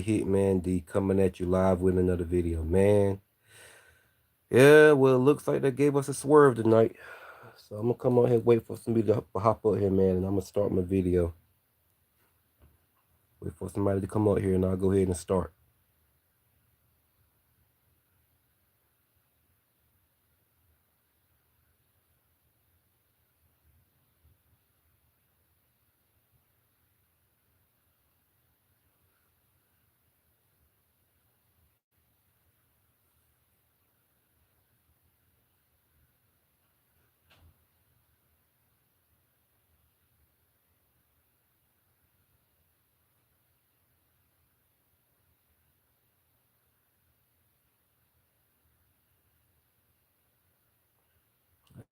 Hitman D coming at you live with another video, man. Yeah, well, it looks like they gave us a swerve tonight. So I'm gonna come on here, wait for somebody to hop up here, man, and I'm gonna start my video. Wait for somebody to come up here, and I'll go ahead and start.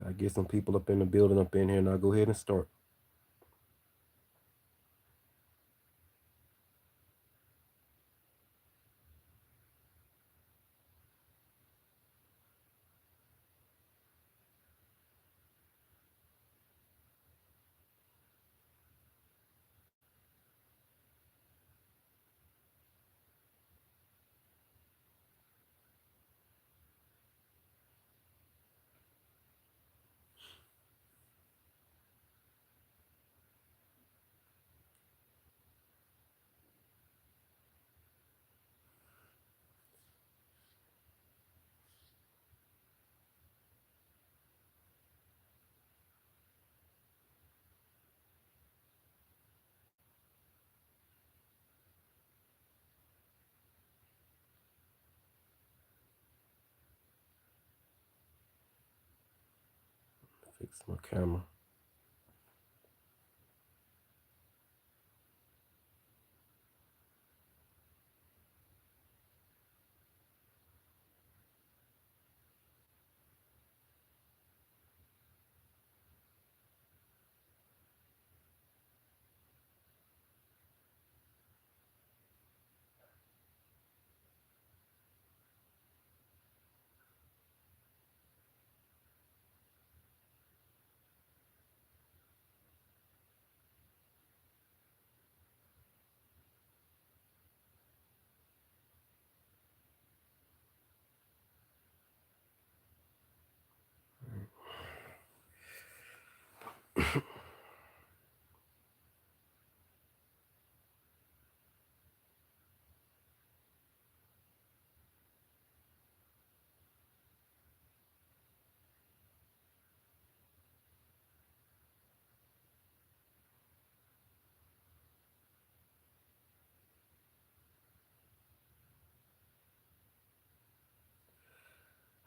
I get some people up in the building up in here, and I'll go ahead and start. Fix my camera.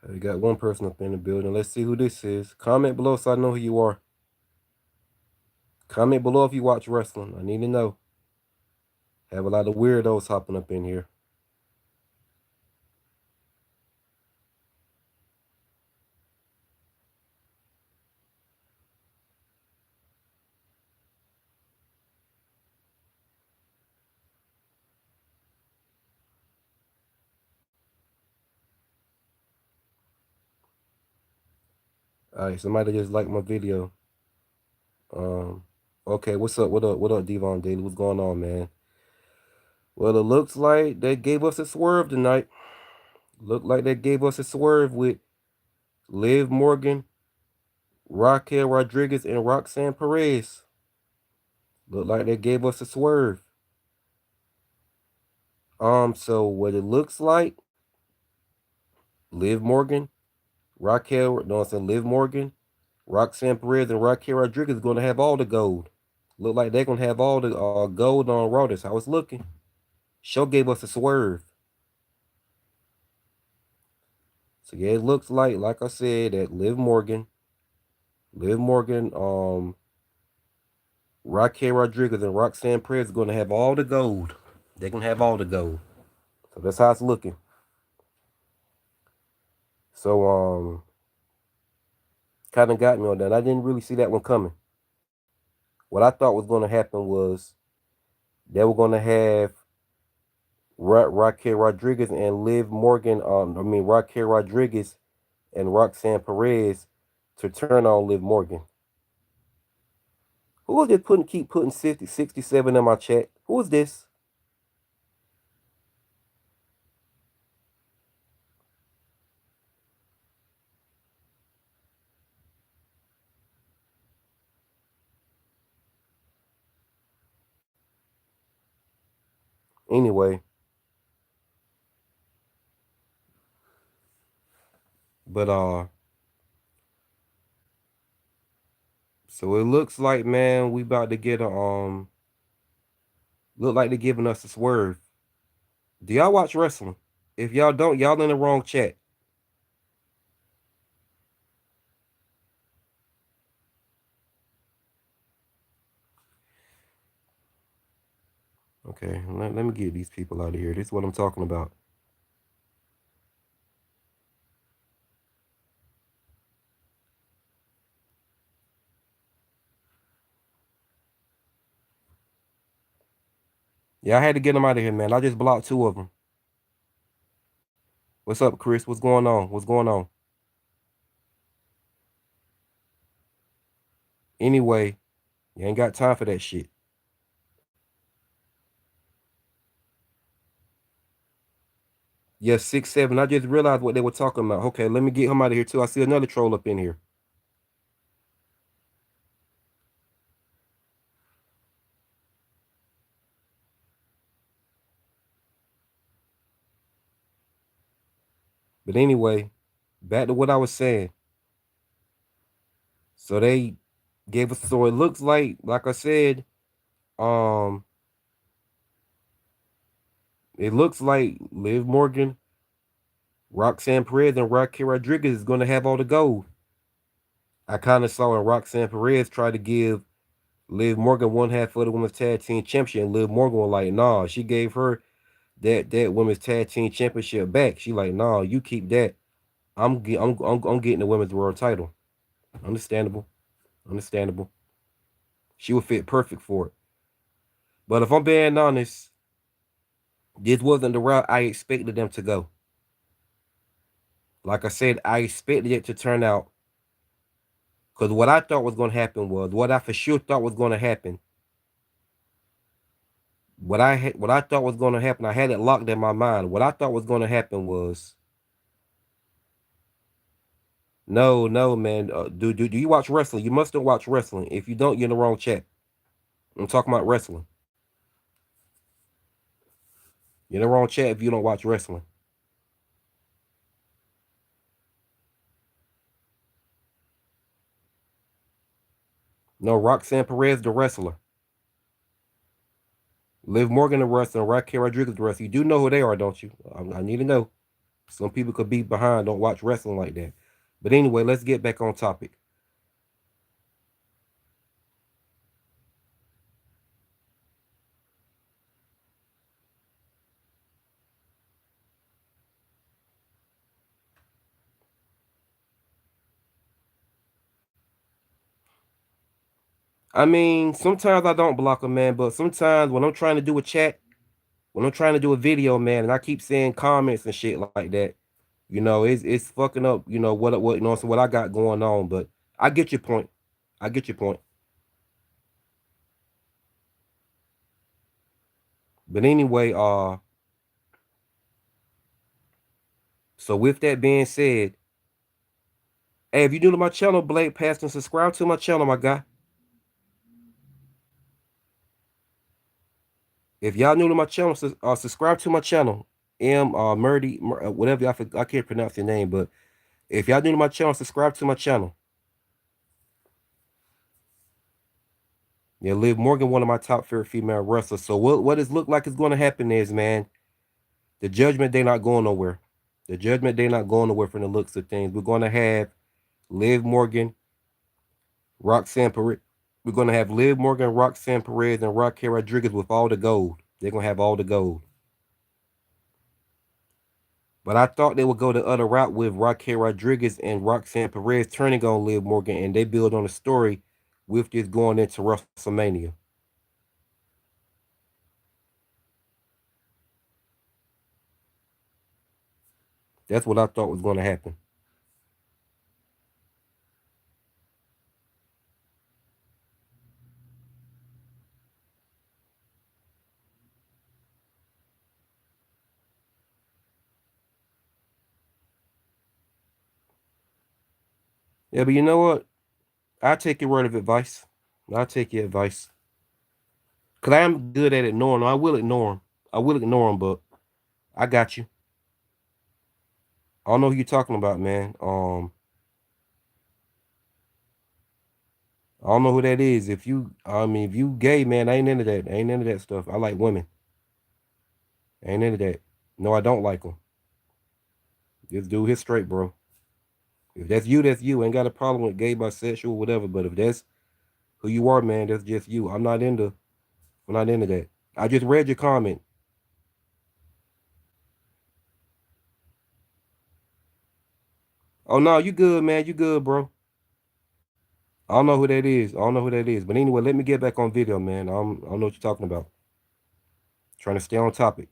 We got one person up in the building. Let's see who this is. Comment below so I know who you are. Comment below if you watch wrestling. I need to know. Have a lot of weirdos hopping up in here. Alright, somebody just liked my video. Okay, what's up? What up, Devon Daily? What's going on, man? Well, it looks like they gave us a swerve tonight. Look like they gave us a swerve with Liv Morgan, Raquel Rodriguez, and Roxanne Perez. Look like they gave us a swerve. So what it looks like, Liv Morgan, Raquel, no, I'm saying Liv Morgan, Roxanne Perez, and Raquel Rodriguez are gonna have all the gold. Look like they're gonna have all the gold on Raw. That's how it's looking. Show gave us a swerve. So yeah, it looks like I said, that Liv Morgan, Raquel Rodriguez, and Roxanne Perez are gonna have all the gold. They can have all the gold. So that's how it's looking. So kind of got me on that. I didn't really see that one coming. What I thought was gonna happen was they were gonna have Raquel Rodriguez and Liv Morgan. Raquel Rodriguez and Roxanne Perez to turn on Liv Morgan. Who was this keep putting 67 in my chat? Who is this? Anyway, but so it looks like, man, we about to get a look like they're giving us a swerve. Do y'all watch wrestling? If y'all don't, y'all in the wrong chat. Okay, let me get these people out of here. This is what I'm talking about. Yeah, I had to get them out of here, man. I just blocked two of them. What's up, Chris? What's going on? What's going on? Anyway, you ain't got time for that shit. Yes, 6-7. I just realized what they were talking about. Okay, let me get him out of here too. I see another troll up in here. But anyway, back to what I was saying. So they gave us. So it looks like I said, um, it looks like Liv Morgan, Roxanne Perez, and Raquel Rodriguez is going to have all the gold. I kind of saw when Roxanne Perez tried to give Liv Morgan one half of the women's tag team championship, and Liv Morgan was like, "Nah." She gave her that women's tag team championship back. She like, "Nah, you keep that. I'm getting the women's world title." Understandable, understandable. She would fit perfect for it. But if I'm being honest, this wasn't the route I expected them to go. Like I said, I expected it to turn out because what I thought was going to happen was what I for sure thought was going to happen. What I thought was going to happen, I had it locked in my mind. What I thought was going to happen was no, man. Do you watch wrestling? You must not watch wrestling. If you don't, you're in the wrong chat. I'm talking about wrestling. You're in the wrong chat if you don't watch wrestling. No, Roxanne Perez, the wrestler. Liv Morgan, the wrestler. Raquel Rodriguez, the wrestler. You do know who they are, don't you? I need to know. Some people could be behind, don't watch wrestling like that. But anyway, let's get back on topic. I mean, sometimes I don't block a man, but sometimes when I'm trying to do a chat, when I'm trying to do a video, man, and I keep seeing comments and shit like that, it's fucking up, what so what I got going on. But I get your point. I get your point. But anyway, so with that being said, hey, if you're new to my channel, Blake, pass and subscribe to my channel, my guy. If y'all new to my channel, subscribe to my channel. Murdy, whatever I can't pronounce your name, but if y'all new to my channel, subscribe to my channel. Yeah, Liv Morgan, one of my top favorite female wrestlers. So what it look like is going to happen is, man, the Judgment Day not going nowhere. The Judgment Day not going nowhere from the looks of things. We're going to have Liv Morgan, Roxanne Perez. We're going to have Liv Morgan, Roxanne Perez, and Raquel Rodriguez with all the gold. They're going to have all the gold. But I thought they would go the other route with Raquel Rodriguez and Roxanne Perez turning on Liv Morgan, and they build on a story with this going into WrestleMania. That's what I thought was going to happen. Yeah, but you know what? I take your word of advice. I'll take your advice. Because I am good at ignoring them. I will ignore them. I will ignore him, but I got you. I don't know who you're talking about, man. I don't know who that is. If you gay, man, I ain't into that. I ain't into that stuff. I like women. I ain't into that. No, I don't like them. This dude, his straight, bro. If that's you, that's you. Ain't got a problem with gay, bisexual, whatever. But if that's who you are, man, that's just you. I'm not into that. I just read your comment. Oh no, you good, man. You good, bro. I don't know who that is. I don't know who that is. But anyway, let me get back on video, man. I don't know what you're talking about. Trying to stay on topic.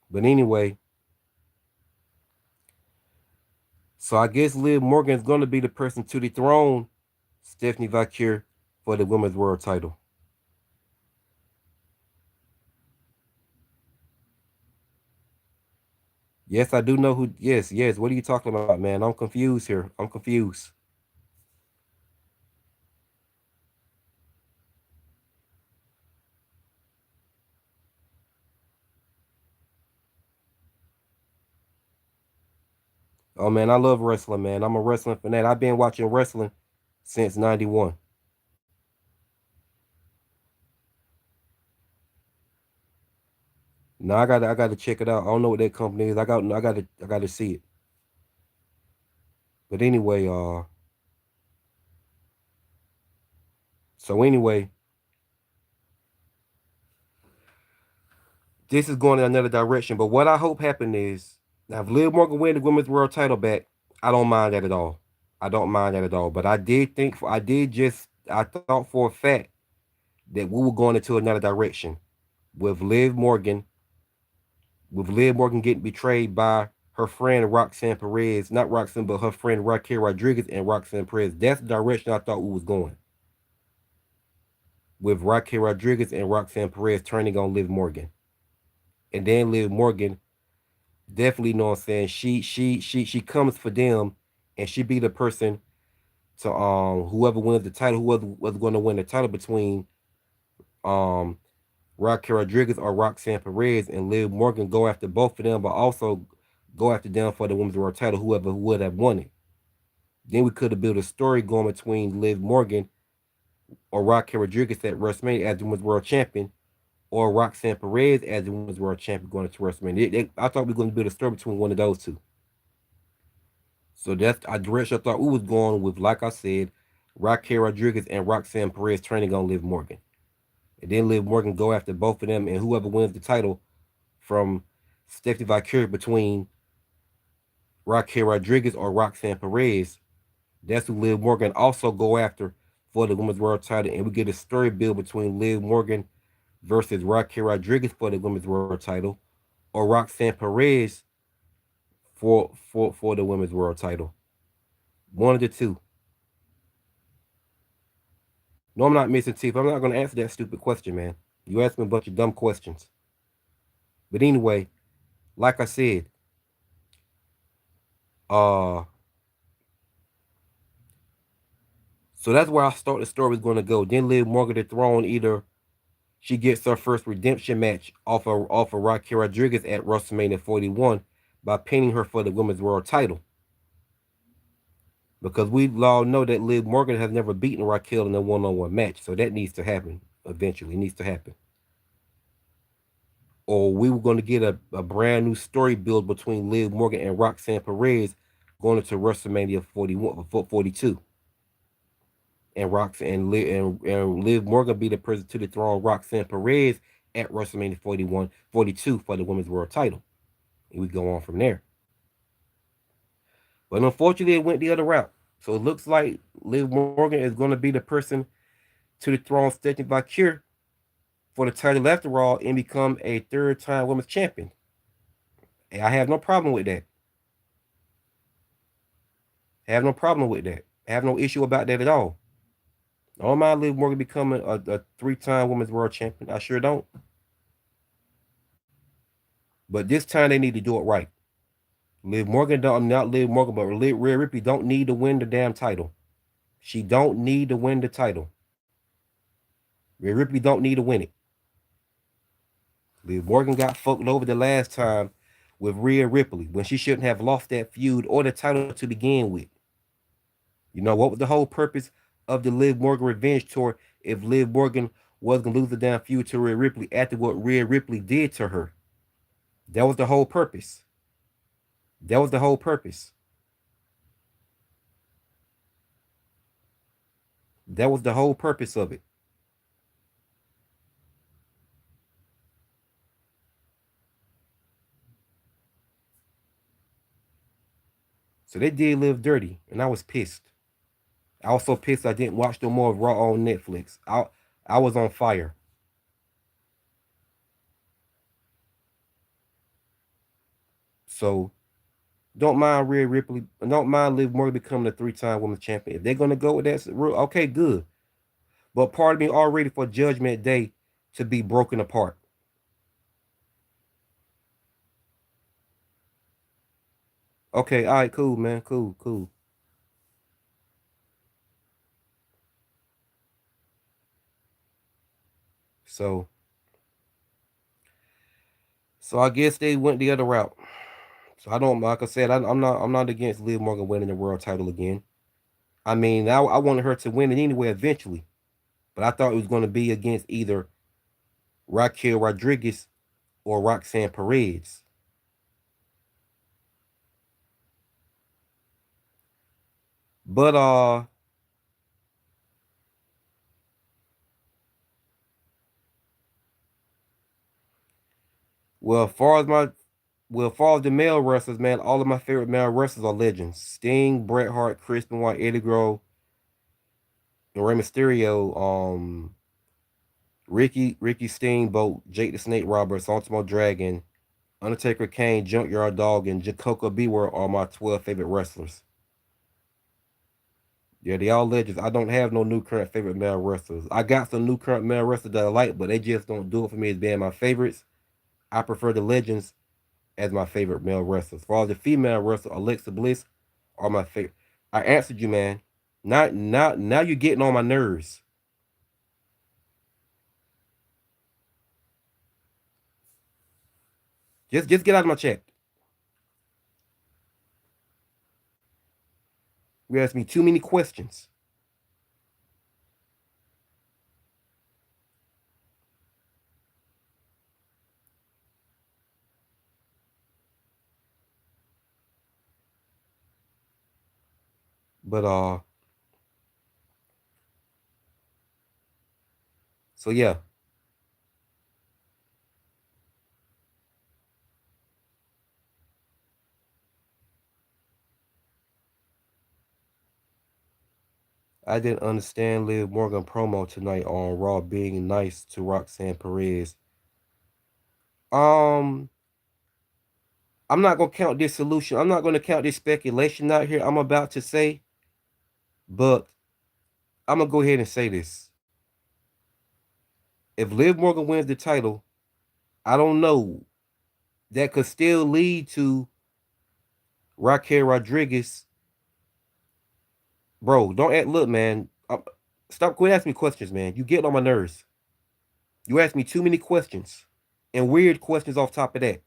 But anyway, so I guess Liv Morgan is going to be the person to dethrone Stephanie Vakir for the Women's World title. Yes, I do know who. Yes, yes. What are you talking about, man? I'm confused here. I'm confused. Oh man, I love wrestling, man. I'm a wrestling fan. I've been watching wrestling since '91. Now I gotta check it out. I don't know what that company is. I gotta see it. But anyway, so anyway, this is going in another direction. But what I hope happen is now if Liv Morgan win the women's world title back, I don't mind that at all. I don't mind that at all. But I thought for a fact that we were going into another direction with Liv Morgan getting betrayed by her friend Roxanne Perez, not Roxanne, but her friend Raquel Rodriguez and Roxanne Perez. That's the direction I thought we was going with Raquel Rodriguez and Roxanne Perez turning on Liv Morgan, and then Liv Morgan definitely know what I'm saying. She comes for them, and she be the person to whoever wins the title, whoever was going to win the title between um Raquel Rodriguez or Roxanne Perez, and Liv Morgan go after both of them, but also go after them for the women's world title, whoever would have won it. Then we could have built a story going between Liv Morgan or Raquel Rodriguez at WrestleMania as the women's world champion, or Roxanne Perez as the women's world champion going to WrestleMania. I thought we were going to build a story between one of those two. So that's a direction I thought we was going with, like I said, Raquel Rodriguez and Roxanne Perez training on Liv Morgan. And then Liv Morgan go after both of them, and whoever wins the title from Stephanie Victoria between Raquel Rodriguez or Roxanne Perez, that's who Liv Morgan also go after for the women's world title. And we get a story build between Liv Morgan versus Raquel Rodriguez for the women's world title, or Roxanne Perez for the women's world title. One of the two. No, I'm not missing teeth. I'm not going to answer that stupid question, man. You asked me a bunch of dumb questions. But anyway, like I said, uh, so that's where I thought the story was going to go. Then Liv Morgan the throne, either she gets her first redemption match off of Raquel Rodriguez at WrestleMania 41 by pinning her for the women's world title. Because we all know that Liv Morgan has never beaten Raquel in a one-on-one match, so that needs to happen eventually. It needs to happen. Or we were going to get a brand new story build between Liv Morgan and Roxanne Perez going into WrestleMania 41, 42. And and Liv Morgan be the person to dethrone Roxanne Perez at WrestleMania 41, 42 for the women's world title. And we go on from there. But unfortunately, it went the other route. So it looks like Liv Morgan is going to be the person to dethrone Stephanie Bakir for the title after all and become a third-time women's champion. And I have no problem with that. I have no problem with that. I have no issue about that at all. I don't mind Liv Morgan becoming a three-time women's world champion. I sure don't. But this time they need to do it right. Liv Morgan don't not Liv Morgan, but Rhea Ripley don't need to win the damn title. She don't need to win the title. Rhea Ripley don't need to win it. Liv Morgan got fucked over the last time with Rhea Ripley when she shouldn't have lost that feud or the title to begin with. You know what was the whole purpose of the Liv Morgan Revenge Tour if Liv Morgan was gonna lose the damn feud to Rhea Ripley after what Rhea Ripley did to her? That was the whole purpose. That was the whole purpose. That was the whole purpose of it. So they did Live dirty, and I was pissed. I was so pissed I didn't watch no more of Raw on Netflix. I was on fire. So don't mind Rhea Ripley. Don't mind Liv Morgan becoming a three-time women's champion. If they're gonna go with that rule, okay, good. But part of me already for Judgment Day to be broken apart. Okay, all right, cool, man, cool, cool. So, so I guess they went the other route. So I don't, like I said, I'm not against Liv Morgan winning the world title again. I mean, I wanted her to win it anyway eventually, but I thought it was going to be against either Raquel Rodriguez or Roxanne Perez. But well, as far as the male wrestlers, man, all of my favorite male wrestlers are legends: Sting, Bret Hart, Chris Benoit, Eddie Guerrero, and Rey Mysterio. Ricky Steamboat, Jake the Snake Roberts, Ultimo Dragon, Undertaker, Kane, Junkyard Dog, and Jacoka Beware are my 12 favorite wrestlers. Yeah, they all legends. I don't have no new current favorite male wrestlers. I got some new current male wrestlers that I like, but they just don't do it for me as being my favorites. I prefer the legends as my favorite male wrestlers. For all the female wrestlers, Alexa Bliss are my favorite. I answered you, man. Now you're getting on my nerves. Just get out of my chat. You asked me too many questions. But so yeah, I didn't understand Liv Morgan promo tonight on Raw being nice to Roxanne Perez. Um, I'm not gonna count this solution. I'm not gonna count this speculation out here. I'm about to say, but I'm gonna go ahead and say this. If Liv Morgan wins the title, I don't know. That could still lead to Raquel Rodriguez. Bro, don't act. Look, man. Stop. Quit asking me questions, man. You get on my nerves. You ask me too many questions and weird questions off top of that.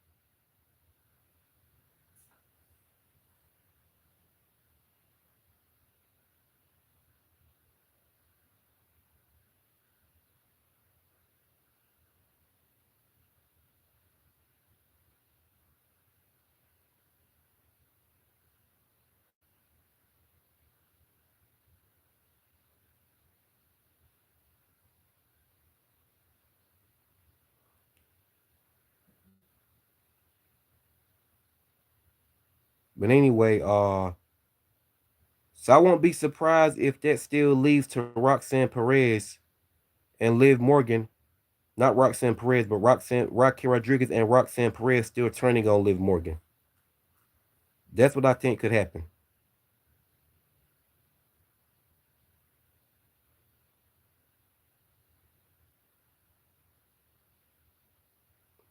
But anyway, so I won't be surprised if that still leads to Roxanne Perez and Liv Morgan, not Roxanne Perez, but Raquel Rodriguez and Roxanne Perez still turning on Liv Morgan. That's what I think could happen.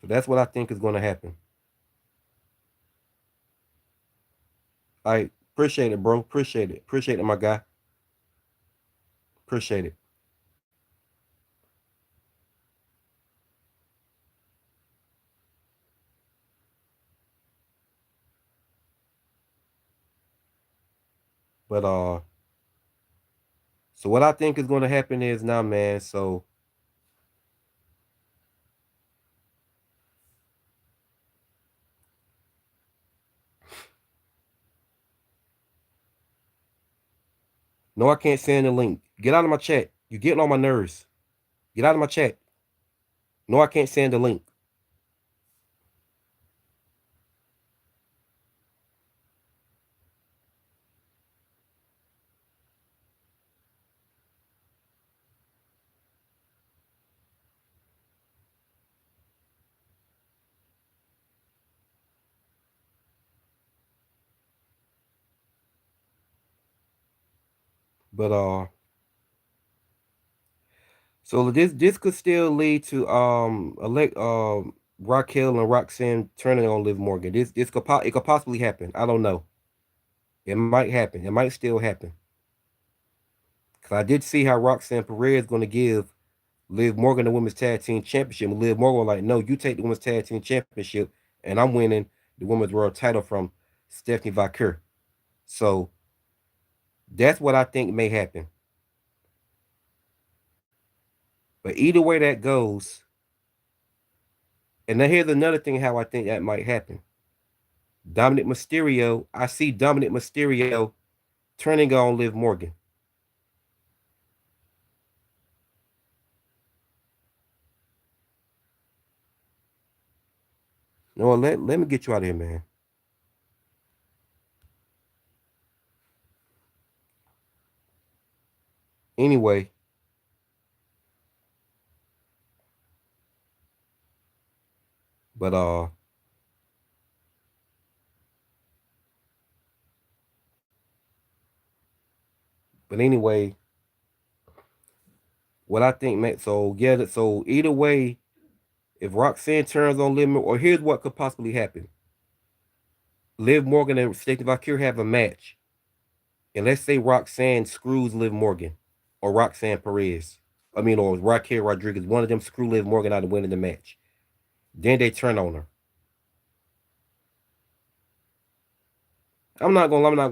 So that's what I think is going to happen. I appreciate it, bro. Appreciate it. Appreciate it, my guy. Appreciate it. But so what I think is going to happen is now, man. So no, I can't send the link. Get out of my chat. You're getting on my nerves. Get out of my chat. No, I can't send the link. But so this could still lead to elect Raquel and Roxanne turning on Liv Morgan. This it could possibly happen. I don't know. It might happen. It might still happen. Cause I did see how Roxanne Perez is going to give Liv Morgan the women's tag team championship. And Liv Morgan was like, no, you take the women's tag team championship, and I'm winning the women's world title from Stephanie Vaquer. So that's what I think may happen. But either way that goes, and then here's another thing how I think that might happen. Dominic Mysterio, I see Dominic Mysterio turning on Liv Morgan. No, let me get you out of here, man. Anyway, but anyway, what I think, man. So yeah, so either way, if Roxanne turns on Liv, or here's what could possibly happen: Liv Morgan and Stephanie Valkyrie have a match, and let's say Roxanne screws Liv Morgan, or Roxanne Perez. I mean, or Raquel Rodriguez. One of them screw Liv Morgan out of winning the match. Then they turn on her. I'm not gonna like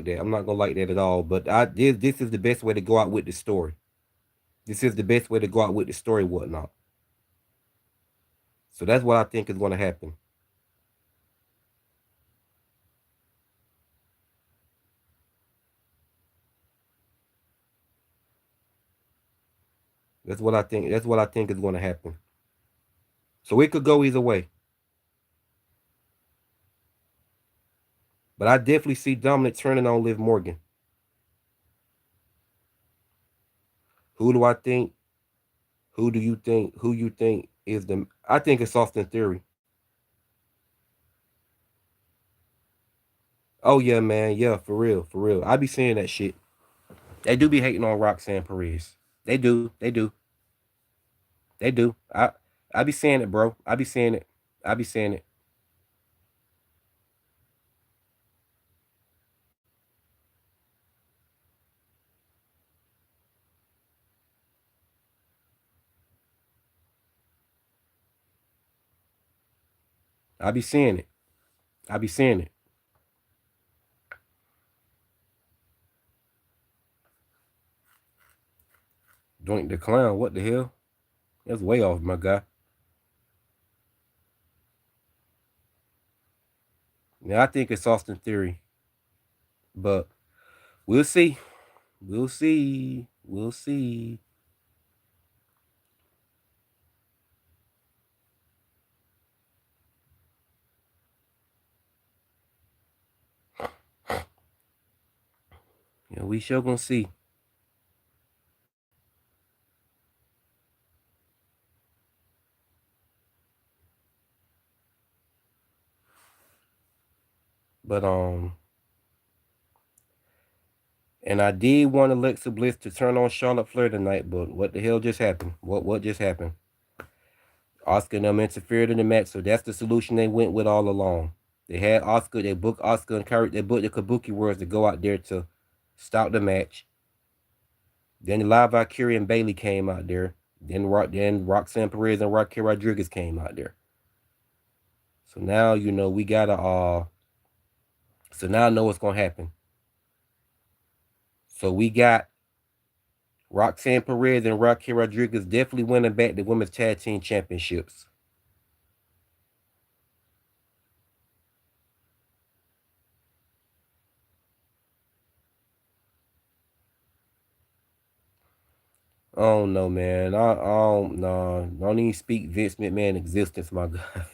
that. I'm not gonna like that at all. But this is the best way to go out with the story. This is the best way to go out with the story, whatnot. So that's what I think is gonna happen. That's what I think. That's what I think is gonna happen. So it could go either way. But I definitely see Dominic turning on Liv Morgan. Who do I think? Who do you think? Who you think is the? I think it's Austin Theory. Oh yeah, man. Yeah, for real, for real. I be seeing that shit. They do be hating on Roxanne Perez. They do. They do. They do. I be seeing it, bro. I be seeing it. I be seeing it. I be seeing it. I be seeing it. Doink the clown. What the hell? That's way off, my guy. Yeah, I think it's Austin Theory, but we'll see. We'll see. We'll see. Yeah, we sure gonna see. But and I did want Alexa Bliss to turn on Charlotte Flair tonight, but what the hell just happened? What just happened? Oscar and them interfered in the match, so that's the solution they went with all along. They had Oscar, they booked Oscar and Kurt, they booked the Kabuki Warriors to go out there to stop the match. Then Live Valkyrie and Bailey came out there. Then Roxanne Perez and Raquel Rodriguez came out there. So now we gotta so now I know what's gonna happen. So we got Roxanne Perez and Raquel Rodriguez definitely winning back the women's tag team championships. I don't know, man. I don't know. Don't even speak Vince McMahon existence, my guy.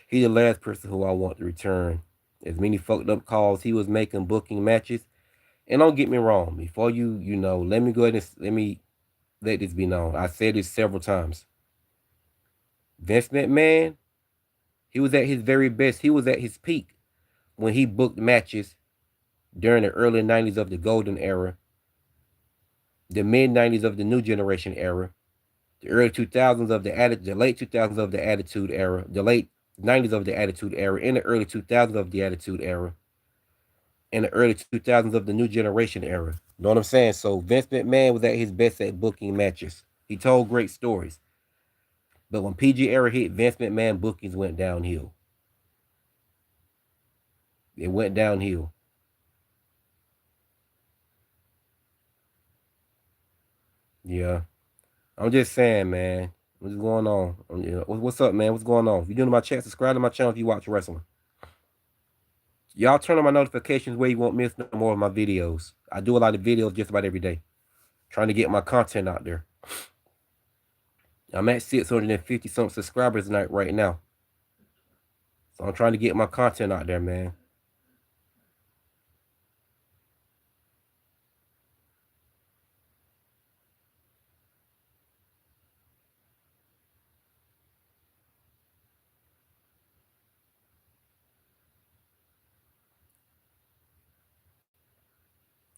He the last person who I want to return. As many fucked up calls he was making booking matches. And don't get me wrong, before let me go ahead and let me let this be known. I said this several times. Vince McMahon, he was at his very best. He was at his peak when he booked matches during the early 90s of the golden era, the mid 90s of the new generation era, the early 2000s of the late 2000s of the attitude era, the late 90s of the attitude era, and the early 2000s of the attitude era, and the early 2000s of the new generation era. You know what I'm saying? So Vince McMahon was at his best at booking matches. He told great stories. But when PG era hit, Vince McMahon bookings went downhill. It went downhill. Yeah. I'm just saying, man. What's going on? What's up, man? What's going on? If you're doing my chat, subscribe to my channel if you watch wrestling. Y'all turn on my notifications where you won't miss no more of my videos. I do a lot of videos just about every day. Trying to get my content out there. I'm at 650 something subscribers tonight right now. So I'm trying to get my content out there, man.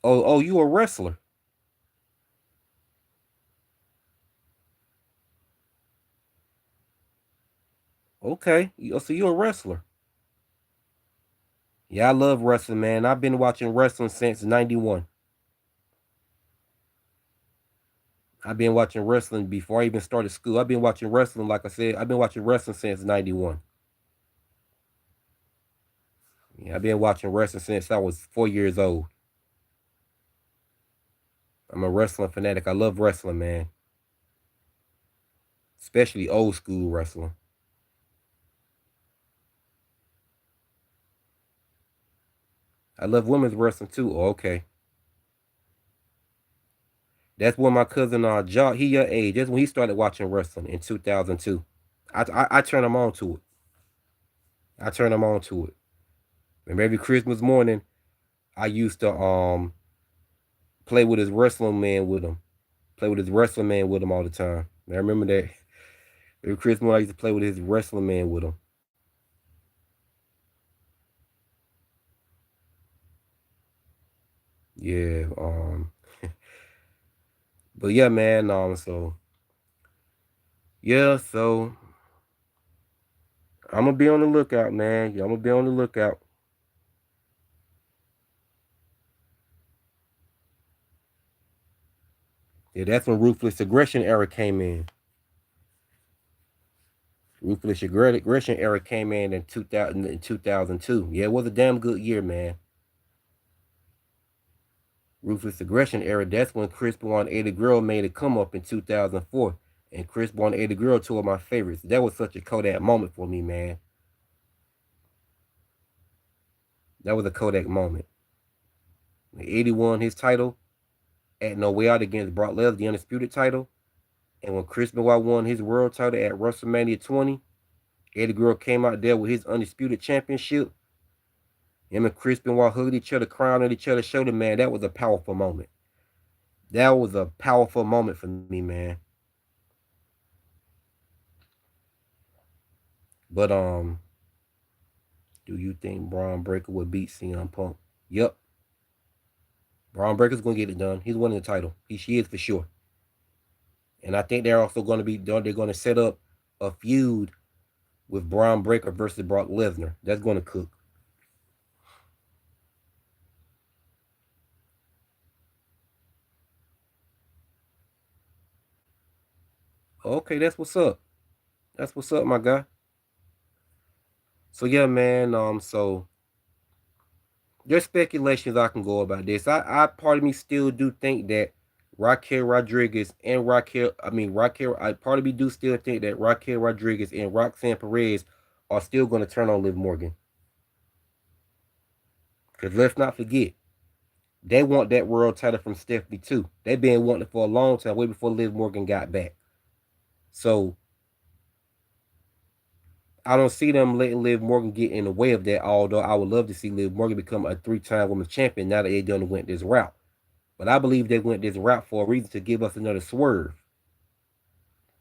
Oh, you a wrestler? Okay, so you a wrestler? Yeah, I love wrestling, man. I've been watching wrestling since '91. I've been watching wrestling before I even started school. I've been watching wrestling, like I said, I've been watching wrestling since '91. Yeah, I've been watching wrestling since I was 4 years old. I'm a wrestling fanatic. I love wrestling, man. Especially old school wrestling. I love women's wrestling too. Oh, okay. That's when my cousin Jock, he your age. That's when he started watching wrestling in 2002. I turned him on to it. I turned him on to it. And every Christmas morning, I used to play with his wrestling man with him. Play with his wrestling man with him all the time. I remember that. Every Christmas morning, I used to play with his wrestling man with him. Yeah. But yeah, man. So I'm gonna be on the lookout, man. Yeah, I'm gonna be on the lookout. Yeah, that's when Ruthless Aggression era came in. Ruthless Aggression era came in 2000 in 2002. Yeah, it was a damn good year, man. Ruthless Aggression era. That's when Chris Benoit and Eddie Guerrero made a come up in 2004. And Chris Benoit and Eddie Guerrero, two of my favorites. That was such a Kodak moment for me, man. That was a Kodak moment. When Eddie won his title at No Way Out against Brock Lesnar, the undisputed title. And when Chris Benoit won his world title at WrestleMania 20, Eddie Guerrero came out there with his undisputed championship. Him and Chris Benoit hugged each other, crowned on each other's shoulder, man. That was a powerful moment. That was a powerful moment for me, man. But do you think Braun Breaker would beat CM Punk? Yep. Braun Breaker's gonna get it done. He's winning the title. She is for sure. And I think they're also gonna be done. They're gonna set up a feud with Braun Breaker versus Brock Lesnar. That's gonna cook. Okay, that's what's up. That's what's up, my guy. So yeah, man. there's speculations I can go about this. I part of me still do think that Raquel Rodriguez and part of me do still think that Raquel Rodriguez and Roxanne Perez are still going to turn on Liv Morgan. Because let's not forget, they want that world title from Stephanie too. They've been wanting it for a long time, way before Liv Morgan got back. So I don't see them letting Liv Morgan get in the way of that. Although I would love to see Liv Morgan become a 3-time women's champion now that they done went this route. But I believe they went this route for a reason to give us another swerve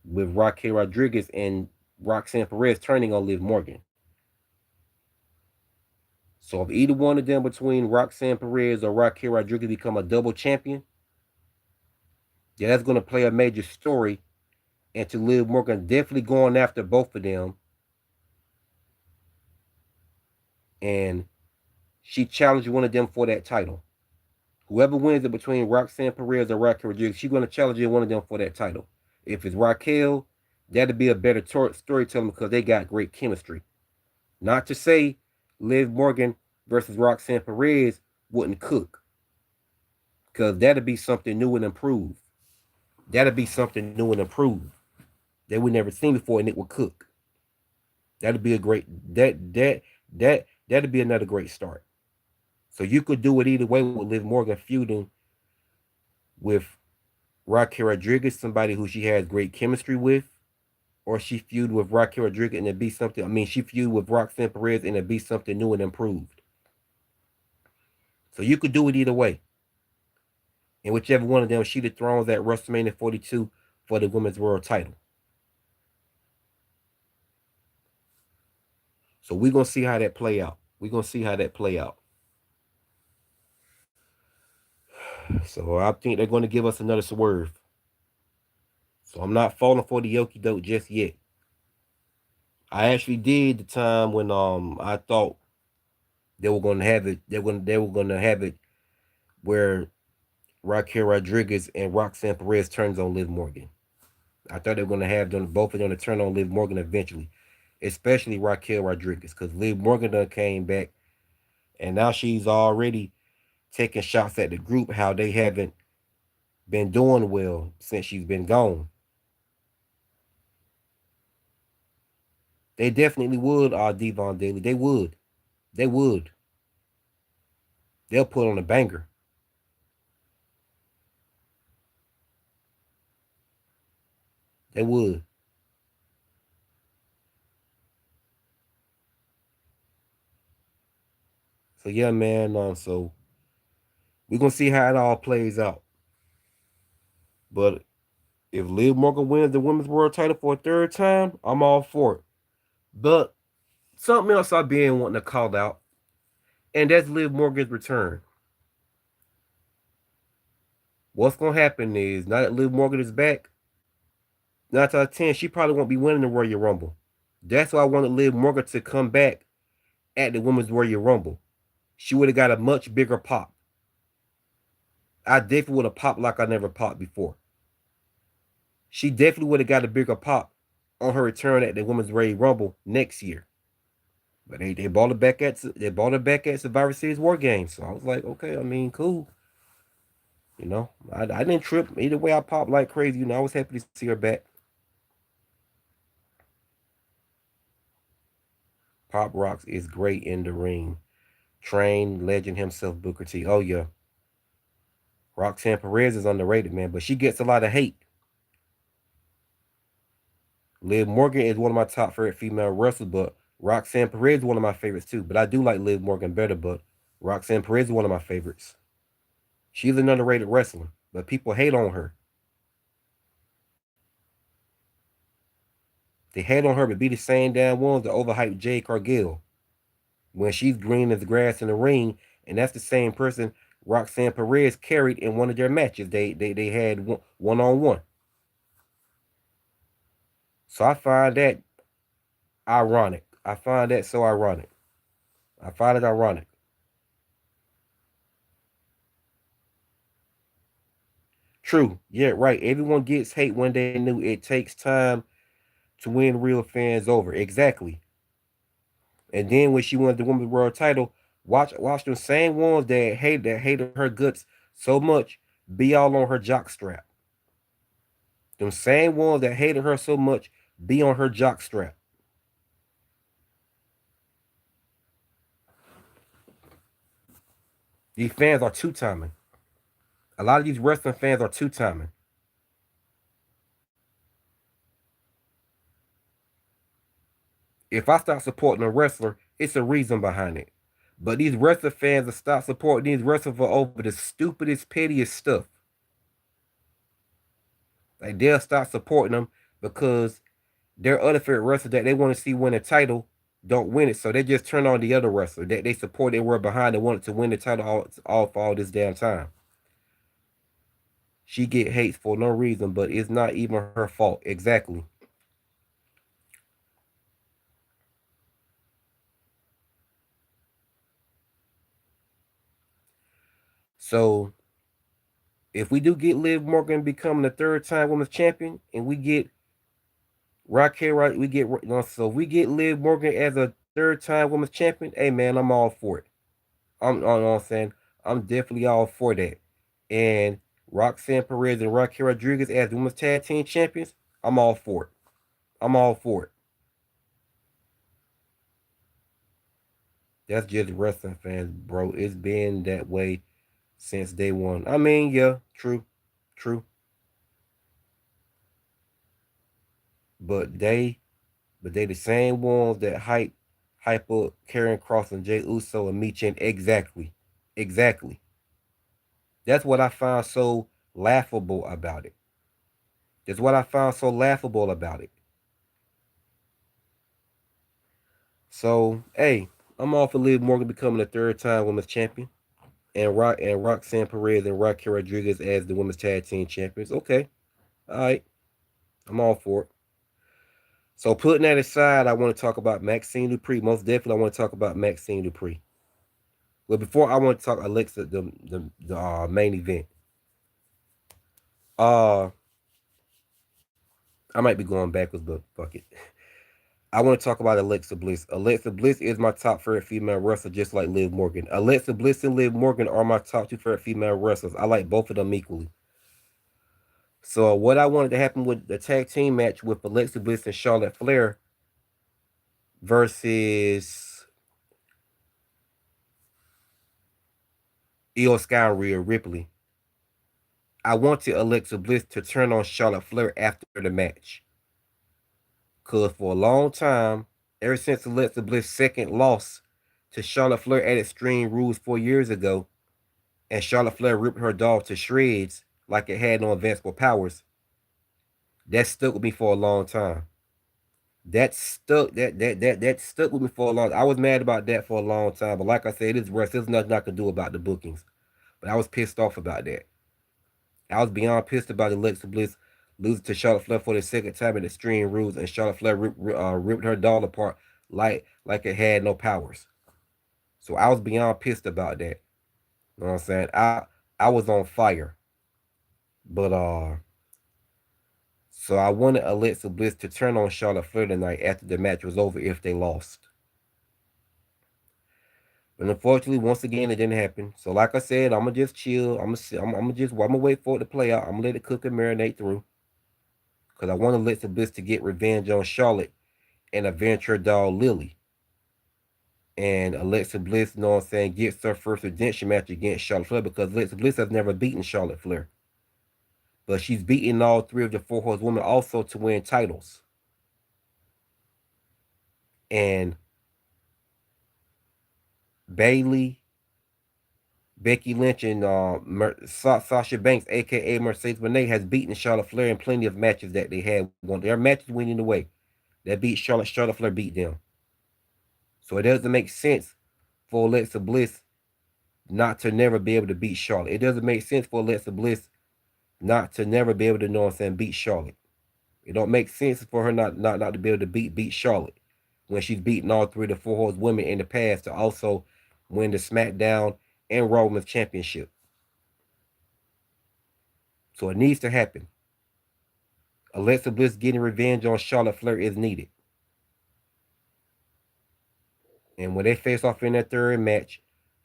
with Raquel Rodriguez and Roxanne Perez turning on Liv Morgan. So if either one of them between Roxanne Perez or Raquel Rodriguez become a double champion, yeah, that's going to play a major story into Liv Morgan definitely going after both of them. And she challenged one of them for that title. Whoever wins it between Roxanne Perez or Raquel Rodriguez, she's going to challenge one of them for that title. If it's Raquel, that'd be a better storytelling because they got great chemistry. Not to say Liv Morgan versus Roxanne Perez wouldn't cook, because that'd be something new and improved. That'd be something new and improved that we never seen before, and it would cook. That'd be a great that'd be another great start. So you could do it either way with Liv Morgan feuding with Raquel Rodriguez, somebody who she has great chemistry with, or she feud with Raquel Rodriguez and it be something. I mean, she feud with Roxanne Perez and it be something new and improved. So you could do it either way. And whichever one of them she the thrones at WrestleMania 42 for the women's world title. So we're gonna see how that play out. We're gonna see how that play out. So I think they're gonna give us another swerve. So I'm not falling for the Yoki doke just yet. I actually did the time when I thought they were gonna have it. They were gonna have it where Raquel Rodriguez and Roxanne Perez turns on Liv Morgan. I thought they were gonna have them both of them to turn on Liv Morgan eventually, especially Raquel Rodriguez, because Liv Morgan done came back and now she's already taking shots at the group how they haven't been doing well since she's been gone. They definitely would, Devon Daly. They would. They would. They'll put on a banger. They would. So yeah, man. So we're gonna see how it all plays out. But if Liv Morgan wins the women's world title for a third time, I'm all for it. But something else I've been wanting to call out, and that's Liv Morgan's return. What's gonna happen is now that Liv Morgan is back, 9 out of 10, she probably won't be winning the Royal Rumble. That's why I wanted Liv Morgan to come back at the Women's Royal Rumble. She would have got a much bigger pop. I definitely would have popped like I never popped before. She definitely would have got a bigger pop on her return at the Women's Royal Rumble next year. But they bought it back at Survivor Series War Games. So I was like, okay, I mean, cool. I didn't trip. Either way, I popped like crazy. I was happy to see her back. Pop Rocks is great in the ring. Trained legend himself, Booker T. Oh yeah. Roxanne Perez is underrated, man, but she gets a lot of hate. Liv Morgan is one of my top favorite female wrestlers, but Roxanne Perez is one of my favorites too. But I do like Liv Morgan better, but Roxanne Perez is one of my favorites. She's an underrated wrestler, but people hate on her. They hate on her, but be the same damn ones that overhype Jade Cargill when she's green as grass in the ring, and that's the same person Roxanne Perez carried in one of their matches. They had one on one. So I find that ironic. I find that so ironic. I find it ironic. True. Yeah, right. Everyone gets hate when they knew it takes time to win real fans over. Exactly. And then when she won the women's world title, Watch them same ones that hated her guts so much be all on her jock strap. Them same ones that hated her so much be on her jock strap. These fans are two timing. A lot of these wrestling fans are two timing. If I stop supporting a wrestler, it's a reason behind it. But these wrestler fans will stop supporting these wrestlers for over the stupidest, pettiest stuff. Like they'll stop supporting them because their other favorite wrestler that they want to see win a title don't win it. So they just turn on the other wrestler that they support and were behind and wanted to win the title all for all this damn time. She get hates for no reason, but it's not even her fault. Exactly. So if we do get Liv Morgan becoming the third time women's champion, and we get Raquel, right, we get so if we get Liv Morgan as a third time women's champion, hey man, I'm all for it. I'm, you know what I'm saying, I'm definitely all for that. And Roxanne Perez and Raquel Rodriguez as women's tag team champions, I'm all for it. I'm all for it. That's just wrestling fans, bro. It's been that way since day one. I mean, yeah, true, true. But they the same ones that hype up Karen Cross and Jay Uso and Michin. Exactly. Exactly. That's what I found so laughable about it. That's what I found so laughable about it. So, hey, I'm all for Liv Morgan becoming the third time women's champion. And Roxanne Perez and Raquel Rodriguez as the women's tag team champions. Okay. Alright. I'm all for it. So putting that aside, I want to talk about Maxine Dupree. Most definitely I want to talk about Maxine Dupree. Well, before I want to talk Alexa, the main event. Uh, I might be going backwards, but fuck it. I want to talk about Alexa Bliss. Alexa Bliss is my top favorite female wrestler, just like Liv Morgan. Alexa Bliss and Liv Morgan are my top two favorite female wrestlers. I like both of them equally. So what I wanted to happen with the tag team match with Alexa Bliss and Charlotte Flair versus Io Sky and Rhea Ripley. I wanted Alexa Bliss to turn on Charlotte Flair after the match. Because for a long time, ever since Alexa Bliss' second loss to Charlotte Flair at Extreme Rules 4 years ago, and Charlotte Flair ripped her doll to shreds like it had no invincible powers, that stuck with me for a long time. That stuck with me for a long time. I was mad about that for a long time. But like I said, it's rest. There's nothing I can do about the bookings. But I was pissed off about that. I was beyond pissed about Alexa Bliss losing to Charlotte Flair for the second time in Extreme Rules, and Charlotte Flair ripped her doll apart like it had no powers. So I was beyond pissed about that. You know what I'm saying? I was on fire. But so I wanted Alexa Bliss to turn on Charlotte Flair tonight after the match was over if they lost. But unfortunately, once again, it didn't happen. So like I said, I'm gonna just chill. I'm gonna wait for it to play out. I'm gonna let it cook and marinate through. Because I want Alexa Bliss to get revenge on Charlotte and avenge her doll Lily. And Alexa Bliss, you know what I'm saying, gets her first redemption match against Charlotte Flair because Alexa Bliss has never beaten Charlotte Flair. But she's beaten all three of the Four Horsewomen also to win titles. And Bayley, Becky Lynch, and Sasha Banks, aka Mercedes Moné, has beaten Charlotte Flair in plenty of matches that they had. Their matches winning the way. That beat Charlotte. Charlotte Flair beat them. So it doesn't make sense for Alexa Bliss not to never be able to beat Charlotte. It doesn't make sense for Alexa Bliss not to never be able to, know what I'm saying, beat Charlotte. It don't make sense for her not to be able to beat Charlotte when she's beaten all three of the Four Horse Women in the past to also win the SmackDown and Raw Women's Championship. So it needs to happen. Alexa Bliss getting revenge on Charlotte Flair is needed. And when they face off in that third match,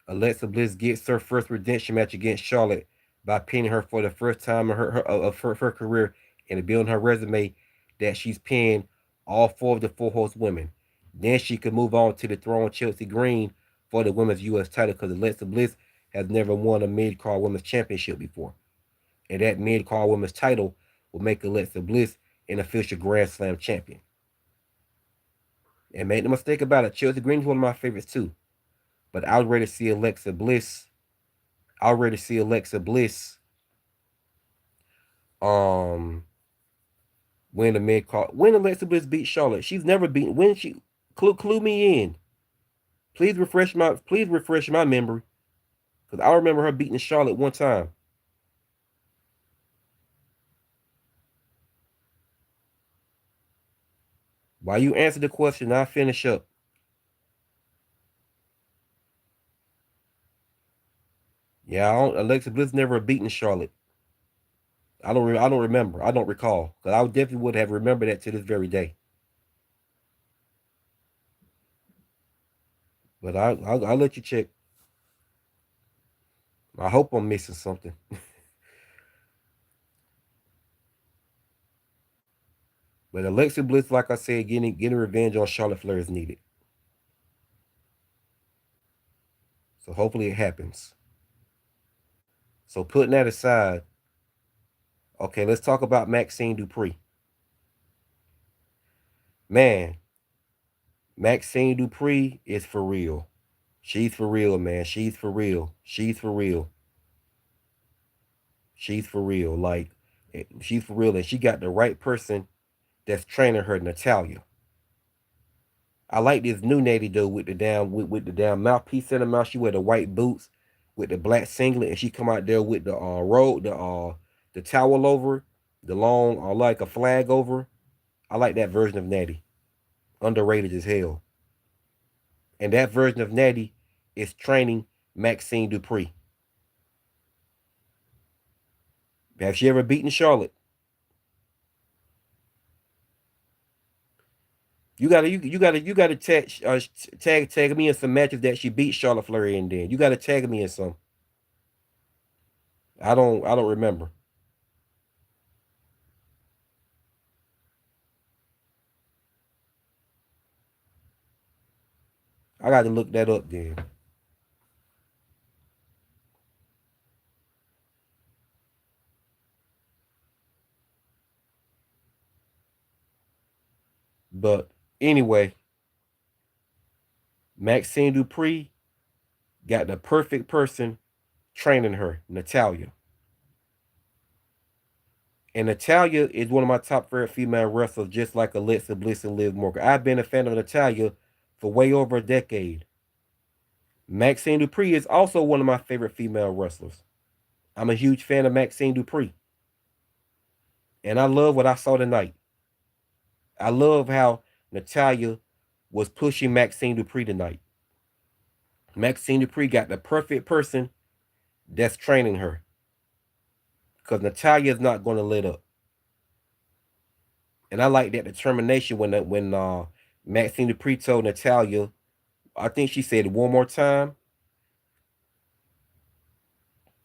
Alexa Bliss gets her first redemption match against Charlotte by pinning her for the first time in her career and building her resume that she's pinned all four of the four host women. Then she could move on to the throne Chelsea Green for the women's U.S. title because Alexa Bliss has never won a mid-card women's championship before. And that mid-card women's title will make Alexa Bliss an official Grand Slam champion. And make no mistake about it, Chelsea Green is one of my favorites too. But I'd rather see Alexa Bliss. I'd rather see Alexa Bliss um win the mid card. When Alexa Bliss beat Charlotte, she's never beaten. When she clue me in. Please refresh my memory because I remember her beating Charlotte one time. While you answer the question, I finish up. Yeah, Alexa Bliss never beaten Charlotte. I don't remember. I don't recall because I definitely would have remembered that to this very day. But I'll let you check. I hope I'm missing something. But Alexa Bliss, like I said, getting revenge on Charlotte Flair is needed. So hopefully it happens. So putting that aside, okay, let's talk about Maxine Dupree. Man, Maxine Dupree is for real. She's for real, man. She's for real. She's for real. She's for real. Like, she's for real. And she got the right person that's training her, Natalia. I like this new Natty though with the damn mouthpiece in her mouth. She wear the white boots with the black singlet, and she come out there with the robe, the towel over, the long like a flag over. I like that version of Natty. Underrated as hell. And that version of Natty is training Maxine Dupree. Have she ever beaten Charlotte? You gotta tag me in some matches that she beat Charlotte Flair in. Then you gotta tag me in some. I don't remember. I got to look that up then. But anyway, Maxine Dupree got the perfect person training her, Natalia. And Natalia is one of my top favorite female wrestlers, just like Alexa Bliss and Liv Morgan. I've been a fan of Natalia for way over a decade. Maxine Dupree is also one of my favorite female wrestlers. I'm a huge fan of Maxine Dupree. And I love what I saw tonight. I love how Natalia was pushing Maxine Dupree tonight. Maxine Dupree got the perfect person that's training her. Because Natalia is not going to let up. And I like that determination when Maxine Dupree told Natalia, I think she said it one more time.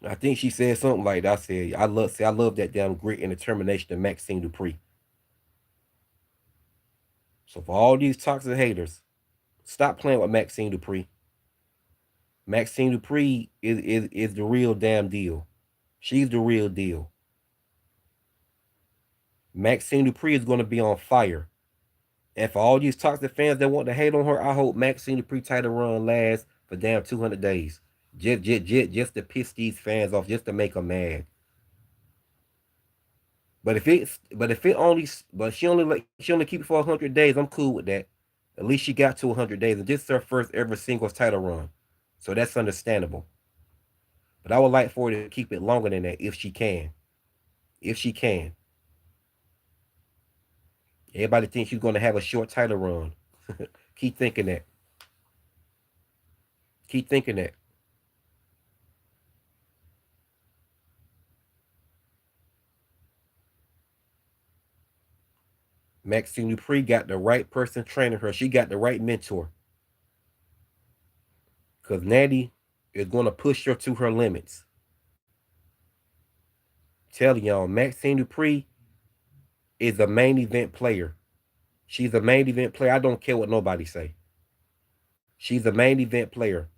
I think she said something like that. I love that damn grit and determination of Maxine Dupree. So for all these toxic haters, stop playing with Maxine Dupree. Maxine Dupree is the real damn deal. She's the real deal. Maxine Dupree is going to be on fire. And for all these toxic fans that want to hate on her, I hope Maxine Dupree title run lasts for damn 200 days. Just to piss these fans off, just to make them mad. But she only keep it for 100 days. I'm cool with that. At least she got to 100 days, and this is her first ever singles title run, so that's understandable. But I would like for her to keep it longer than that if she can. If she can. Everybody thinks she's going to have a short title run. Keep thinking that. Keep thinking that. Maxine Dupree got the right person training her. She got the right mentor. Because Natty is going to push her to her limits. Telling y'all, Maxine Dupree is a main event player. She's a main event player. I don't care what nobody say. She's a main event player.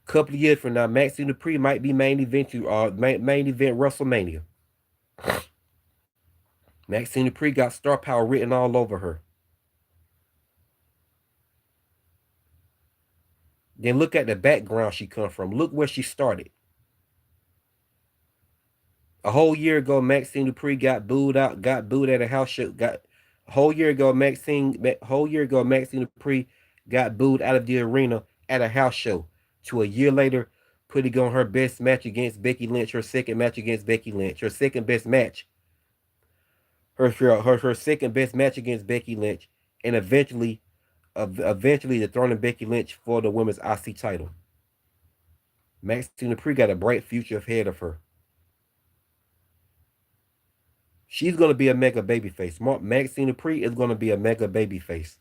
Couple of years from now, Maxine Dupree might be main event WrestleMania. Maxine Dupree got star power written all over her. Then look at the background she come from. Look where she started. A whole year ago, Maxine Dupree got booed at a house show. Got a whole year ago, Maxine Dupree got booed out of the arena at a house show. To a year later, putting on her best match against Becky Lynch, her second match against Becky Lynch, her second best match, her second best match against Becky Lynch, and eventually dethroning Becky Lynch for the women's IC title. Maxine Dupree got a bright future ahead of her. She's gonna be a mega babyface. Maxine Dupree is gonna be a mega babyface.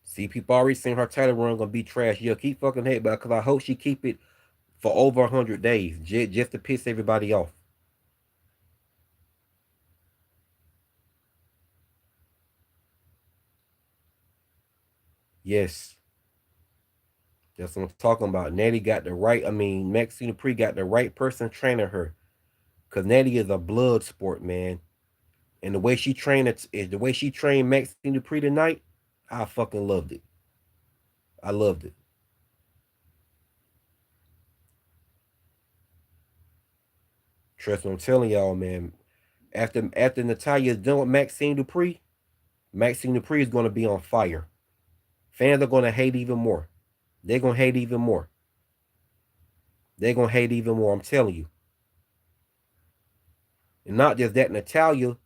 See, people already saying her title run gonna be trash. Yeah, keep fucking hate, but because I hope she keep it for over 100 days, just to piss everybody off. Yes, that's what I'm talking about. Natty got the right. I mean, Maxine Dupree got the right person training her, cause Natty is a blood sport, man. And the way she trained Maxine Dupree tonight, I fucking loved it. I loved it. Trust me, I'm telling y'all, man. After Natalia's done with Maxine Dupree is gonna be on fire. Fans are gonna hate even more. They're gonna hate even more. They're gonna hate even more. I'm telling you. And not just that, Natalia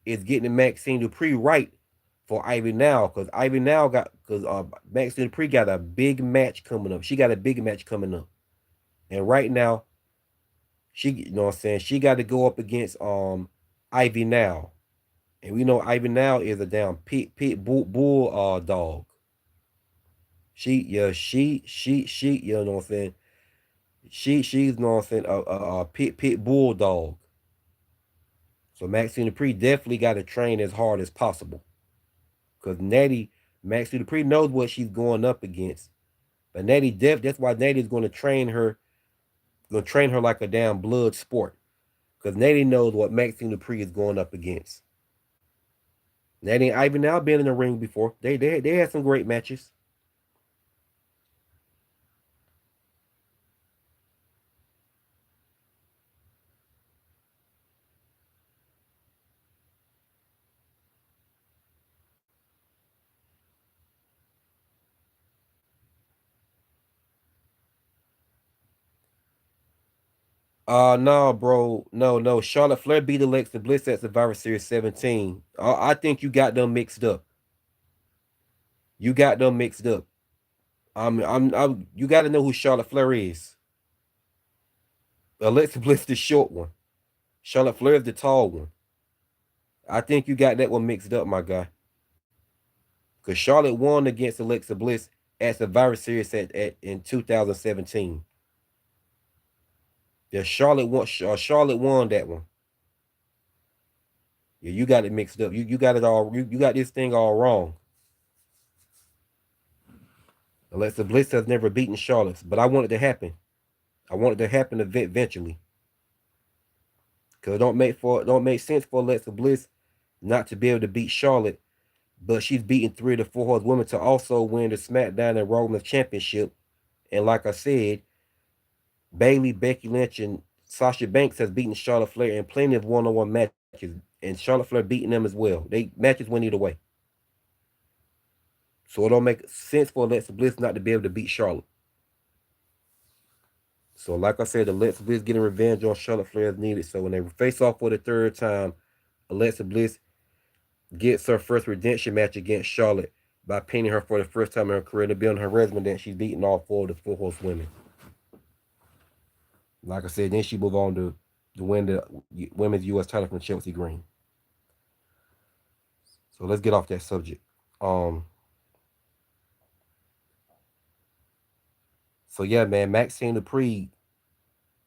is getting Maxine Dupree right for Ivy Now, because Maxine Dupree got a big match coming up. She got a big match coming up, and right now you know what I'm saying, she got to go up against Ivy Now, and we know Ivy Now is a damn bull dog. She you know what I'm saying. She's you know what I'm saying a pit bull dog. So Maxine Dupree definitely got to train as hard as possible. Because Maxine Dupree knows what she's going up against. But that's why Natty's gonna train her like a damn blood sport. Because Natty knows what Maxine Dupree is going up against. Natty and Ivan now been in the ring before. They had some great matches. No, bro. No. Charlotte Flair beat Alexa Bliss at Survivor Series 17. I think you got them mixed up. You got them mixed up. You got to know who Charlotte Flair is. Alexa Bliss the short one. Charlotte Flair is the tall one. I think you got that one mixed up, my guy. Because Charlotte won against Alexa Bliss at Survivor Series in 2017. Yeah, Charlotte won that one. Yeah, you got it mixed up. You got it all. You got this thing all wrong. Alexa Bliss has never beaten Charlotte, but I want it to happen. I want it to happen eventually. Cause it don't make sense for Alexa Bliss not to be able to beat Charlotte, but she's beaten 3 of the 4 women to also win the SmackDown and Raw Women's Championship. And like I said, Bayley, Becky Lynch, and Sasha Banks has beaten Charlotte Flair in plenty of one-on-one matches, and Charlotte Flair beating them as well. They matches went either way. So it don't make sense for Alexa Bliss not to be able to beat Charlotte. So like I said, Alexa Bliss getting revenge on Charlotte Flair is needed. So when they face off for the third time, Alexa Bliss gets her first redemption match against Charlotte by pinning her for the first time in her career to be on her resume that she's beaten all 4 of the 4 women. Like I said, then she move on to win the women's U.S. title from Chelsea Green. So let's get off that subject. Um, So yeah, man, Maxine Dupree,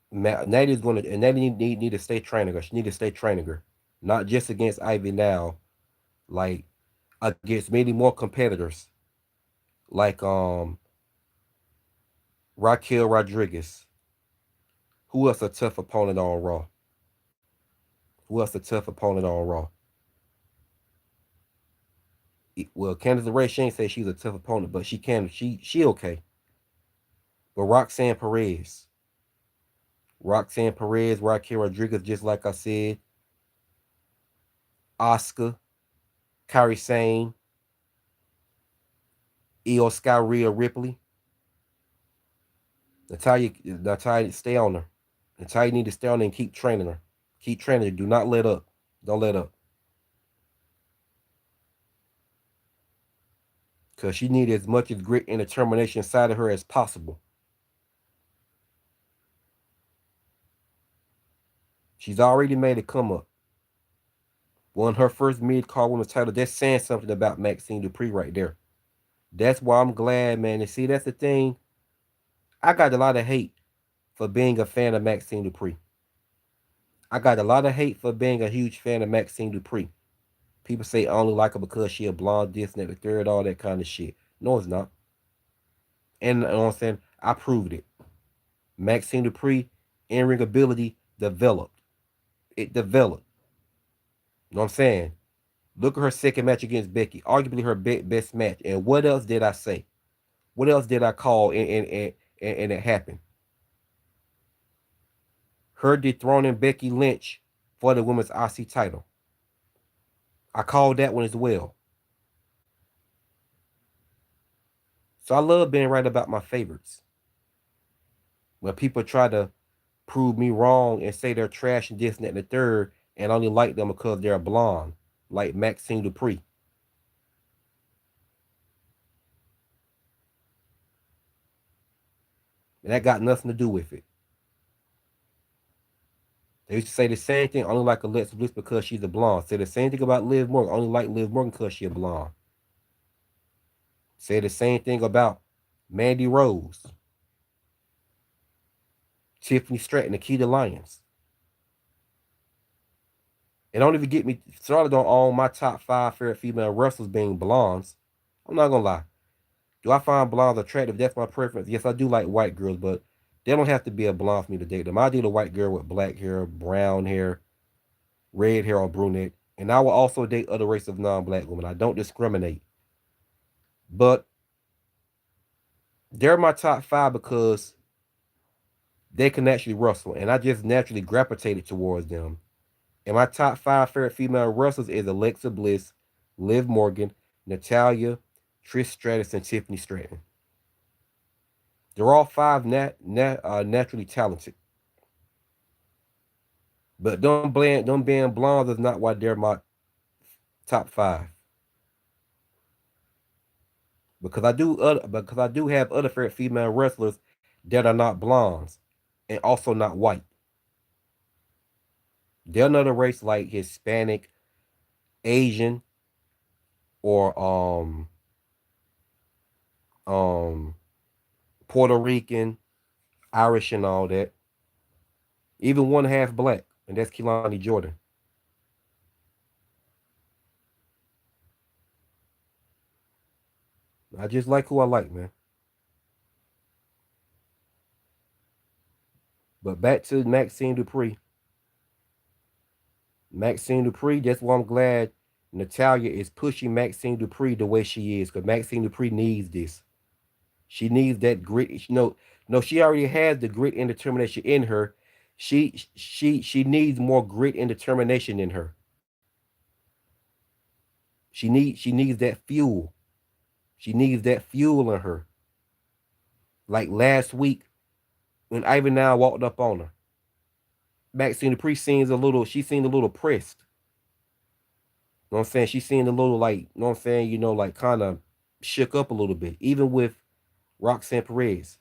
Natty's gonna and Natty need to stay training her. She need to stay training her, not just against Ivy now, like against many more competitors, like Raquel Rodriguez. Who else a tough opponent on Raw? Who else a tough opponent on Raw? Well, Candice Ray, she ain't say she's a tough opponent, but she okay. But Roxanne Perez, Raquel Rodriguez, just like I said, Oscar, Kyrie Sane, Io Sky Rhea Ripley, Natalia, stay on her. Natalia need to stay on her and keep training her. Keep training her. Do not let up. Don't let up. Because she needs as much as grit and determination inside of her as possible. She's already made it come up. Won her first mid-card women's title. That's saying something about Maxine Dupree right there. That's why I'm glad, man. And see, that's the thing. I got a lot of hate for being a fan of Maxine Dupree. I got a lot of hate for being a huge fan of Maxine Dupree. People say I only like her because she a blonde, this and that, the third, all that kind of shit. No, it's not. And you know what I'm saying? I proved it. Maxine Dupree, in-ring ability developed. It developed. You know what I'm saying? Look at her second match against Becky, arguably her best match. And what else did I say? What else did I call and it happened? Her dethroning Becky Lynch for the women's IC title. I called that one as well. So I love being right about my favorites. When people try to prove me wrong and say they're trash and this and that and the third, and I only like them because they're blonde, like Maxine Dupree. And that got nothing to do with it. They used to say the same thing, only like Alexa Bliss because she's a blonde. Say the same thing about Liv Morgan, only like Liv Morgan because she's a blonde. Say the same thing about Mandy Rose, Tiffany Stratton, Nikita Lyons. And don't even get me started on all my top 5 favorite female wrestlers being blondes. I'm not gonna lie. Do I find blondes attractive? That's my preference. Yes, I do like white girls, but they don't have to be a blonde for me to date them. I date a white girl with black hair, brown hair, red hair, or brunette. And I will also date other races of non-black women. I don't discriminate. But they're my top 5 because they can actually wrestle. And I just naturally gravitated towards them. And my top 5 favorite female wrestlers is Alexa Bliss, Liv Morgan, Natalia, Trish Stratus, and Tiffany Stratton. They're all 5 naturally talented. But them being blondes is not why they're my top 5. Because I do have other favorite female wrestlers that are not blondes and also not white. They're another race like Hispanic, Asian, or um Puerto Rican, Irish, and all that. Even one half black, and that's Kehlani Jordan. I just like who I like, man. But back to Maxine Dupree. Maxine Dupree, that's why I'm glad Natalia is pushing Maxine Dupree the way she is, because Maxine Dupree needs this. She needs that grit. No, she already has the grit and determination in her. She needs more grit and determination in her. She needs that fuel. She needs that fuel in her. Like last week when Ivan now walked up on her. Maxine Dupree she seemed a little pressed. You know what I'm saying? She seemed a little like, you know what I'm saying, like kind of shook up a little bit. Even with Roxanne Perez.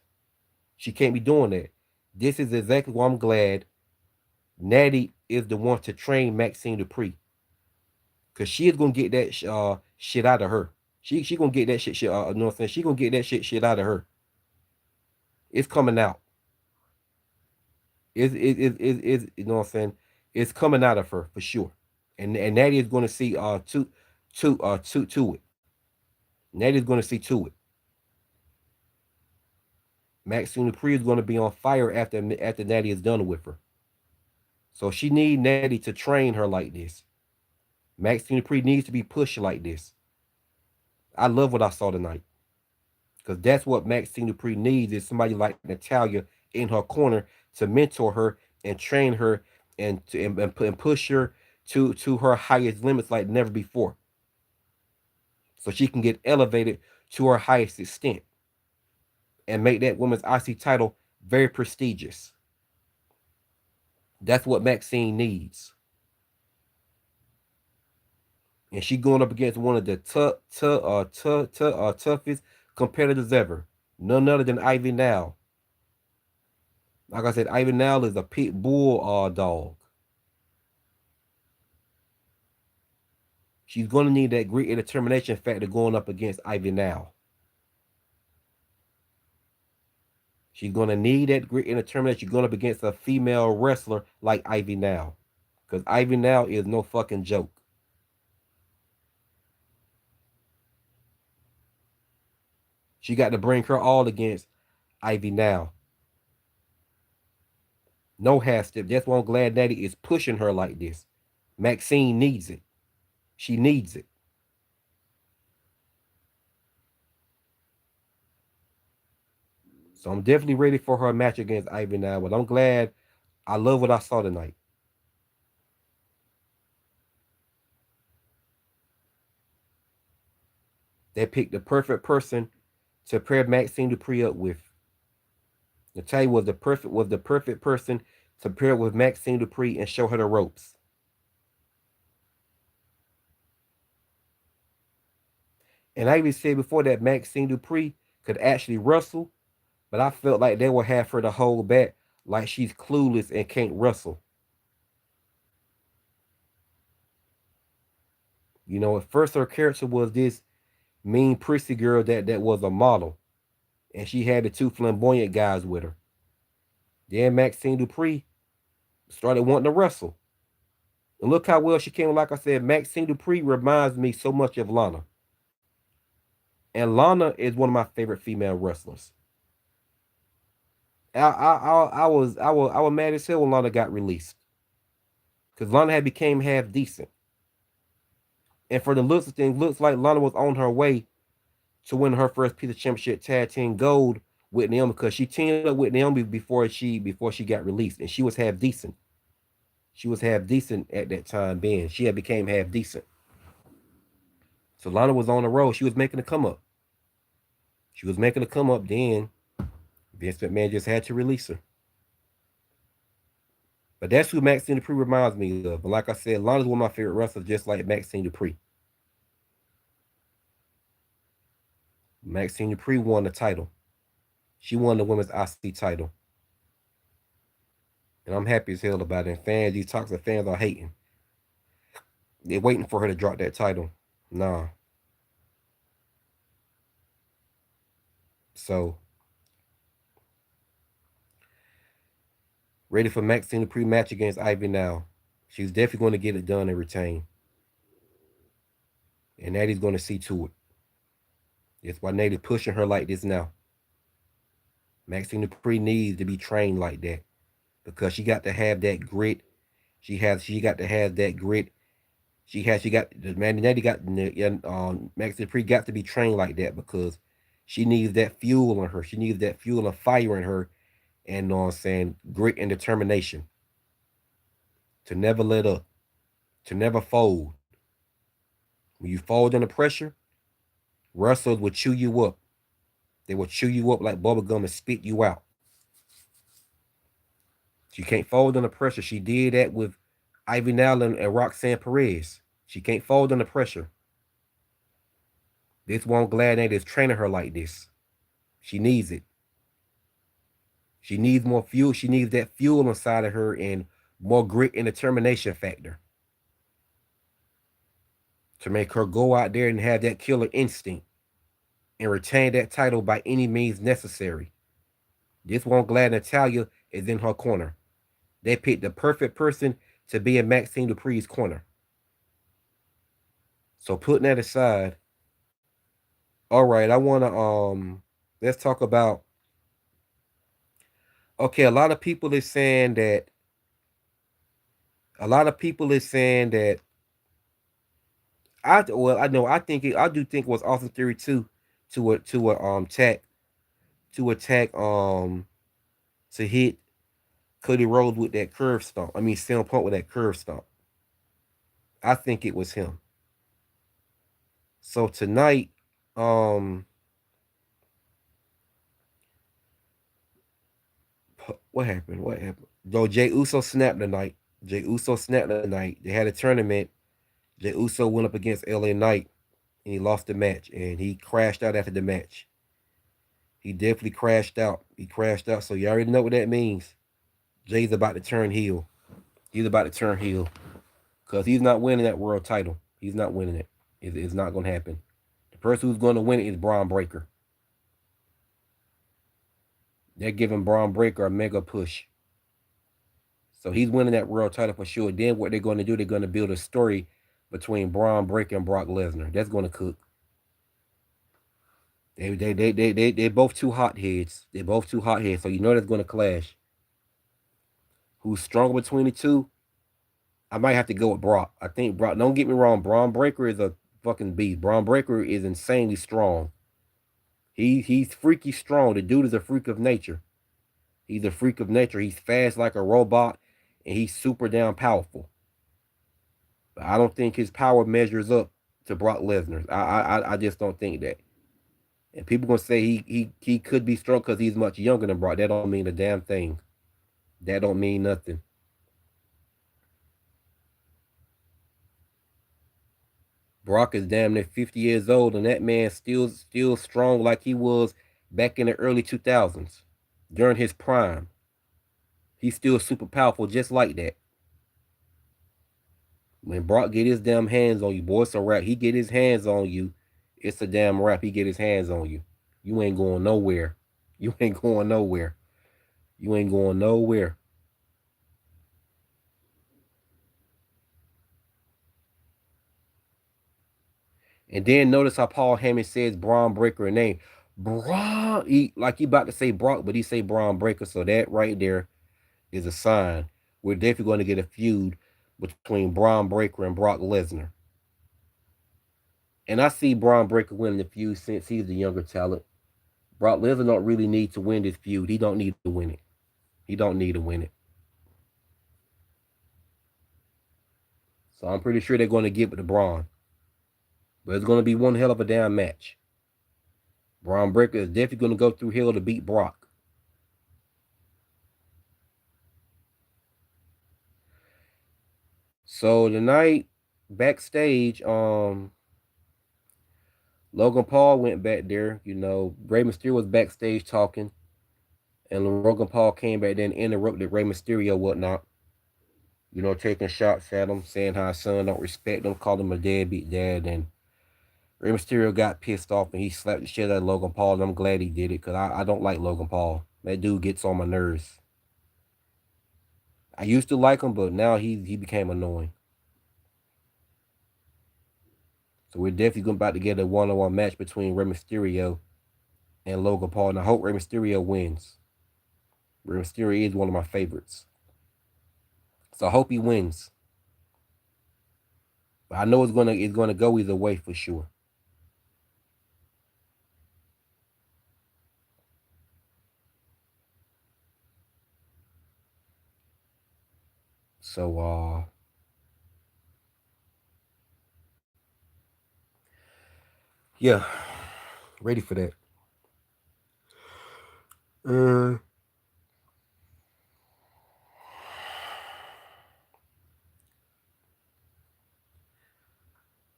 She can't be doing that. This is exactly why I'm glad Natty is the one to train Maxine Dupree. Cause she is gonna get that shit out of her. She gonna get that shit you know what I'm saying? She gonna get that shit out of her. It's coming out. You know what I'm saying? It's coming out of her for sure. And Natty is going to see to it. Natty's going to see to it. Maxine Dupree is going to be on fire after Natty is done with her. So she need Natty to train her like this. Maxine Dupree needs to be pushed like this. I love what I saw tonight. Because that's what Maxine Dupree needs is somebody like Natalia in her corner to mentor her and train her and push her to her highest limits like never before. So she can get elevated to her highest extent and make that women's IC title very prestigious. That's what Maxine needs. And she going up against one of the toughest competitors ever. None other than Ivy Now. Like I said, Ivy Now is a pit bull dog. She's going to need that grit and determination factor going up against Ivy Now. She's going to need that grit and determination. She's going up against a female wrestler like Ivy Now. Because Ivy Now is no fucking joke. She got to bring her all against Ivy Now. No half step. That's why I'm glad Natty is pushing her like this. Maxine needs it. She needs it. So I'm definitely ready for her match against Ivy Now. But I'm glad. I love what I saw tonight. They picked the perfect person to pair Maxine Dupree up with. Natalia was the perfect person to pair with Maxine Dupree and show her the ropes. And I even said before that Maxine Dupree could actually wrestle, but I felt like they would have her to hold back like she's clueless and can't wrestle. You know, at first her character was this mean prissy girl that was a model. And she had the two flamboyant guys with her. Then Maxine Dupree started wanting to wrestle. And look how well she came. Like I said, Maxine Dupree reminds me so much of Lana. And Lana is one of my favorite female wrestlers. I was mad as hell when Lana got released. Because Lana had became half decent. And for the looks of things, looks like Lana was on her way to win her first piece of championship tag team gold with Naomi because she teamed up with Naomi before she got released. And she was half decent. She was half decent at that time being. She had became half decent. So Lana was on the road. She was making a come up. She was making a come up. Then Vince McMahon just had to release her. But that's who Maxine Dupree reminds me of. But like I said, Lana's one of my favorite wrestlers, just like Maxine Dupree. Maxine Dupree won the title. She won the women's IC title. And I'm happy as hell about it. And fans, these toxic fans are hating. They're waiting for her to drop that title. Nah. So, ready for Maxine Dupree match against Ivy Now. She's definitely going to get it done and retain. And Natty's going to see to it. That's why Natty's pushing her like this now. Maxine Dupree needs to be trained like that because she got to have that grit. She got to have that grit. She got the man Natty got Maxine Dupree got to be trained like that because she needs that fuel in her. She needs that fuel and fire in her, and you know what I'm saying, grit and determination to never let up, to never fold. When you fold under pressure, wrestlers will chew you up. They will chew you up like bubble gum and spit you out. She can't fold under pressure. She did that with Ivy Nowlin and Roxanne Perez. She can't fold under pressure. This one glad ain't is training her like this. She needs it. She needs more fuel. She needs that fuel inside of her and more grit and determination factor to make her go out there and have that killer instinct and retain that title by any means necessary. This one glad Natalia is in her corner. They picked the perfect person to be in Maxine Dupree's corner. So putting that aside, all right, I wanna let's talk about okay, a lot of people is saying that I know I do think it was Austin Theory too to a attack to attack to hit Cody Rhodes with that curve stomp. I mean CM Punk with that curve stomp. I think it was him. So tonight, um, what happened? What happened? Though Jay Uso snapped tonight. Jay Uso snapped tonight. They had a tournament. Jay Uso went up against LA Knight and he lost the match and he crashed out after the match. He definitely crashed out. He crashed out. So you already know what that means. Jay's about to turn heel. He's about to turn heel because he's not winning that world title. He's not winning it. It's not going to happen. The person who's going to win it is Braun Breaker. They're giving Braun Breaker a mega push. So he's winning that world title for sure. Then what they're going to do, they're going to build a story between Braun Breaker and Brock Lesnar. That's going to cook. They're both two hotheads. They're both two hotheads. So you know that's going to clash. Who's stronger between the two? I might have to go with Brock. I think Brock. Don't get me wrong. Braun Breaker is a fucking beast. Braun Breaker is insanely strong. He's freaky strong. The dude is a freak of nature. He's a freak of nature. He's fast like a robot, and he's super damn powerful. But I don't think his power measures up to Brock Lesnar's. I just don't think that. And people gonna say he could be strong because he's much younger than Brock. That don't mean a damn thing. That don't mean nothing. Brock is damn near 50 years old, and that man still strong like he was back in the early 2000s during his prime. He's still super powerful just like that. When Brock get his damn hands on you, boy, it's a wrap. He get his hands on you, it's a damn wrap. He get his hands on you. You ain't going nowhere. You ain't going nowhere. You ain't going nowhere. And then notice how Paul Heyman says Braun Breaker name. Braun, like he about to say Brock, but he say Braun Breaker. So that right there is a sign. We're definitely going to get a feud between Braun Breaker and Brock Lesnar. And I see Braun Breaker winning the feud since he's the younger talent. Brock Lesnar don't really need to win this feud. He don't need to win it. He don't need to win it. So I'm pretty sure they're going to give it to Braun. But it's going to be one hell of a damn match. Braun Breaker is definitely going to go through hell to beat Brock. So tonight, backstage, Logan Paul went back there. You know, Rey Mysterio was backstage talking, and Logan Paul came back there and interrupted Rey Mysterio whatnot. You know, taking shots at him, saying how his son don't respect him, called him a deadbeat dad, and Rey Mysterio got pissed off and he slapped the shit out of Logan Paul. And I'm glad he did it because I don't like Logan Paul. That dude gets on my nerves. I used to like him, but now he became annoying. So we're definitely going about to get a one-on-one match between Rey Mysterio and Logan Paul, and I hope Rey Mysterio wins. Rey Mysterio is one of my favorites, so I hope he wins. But I know it's gonna go either way for sure. So yeah, ready for that. Uh,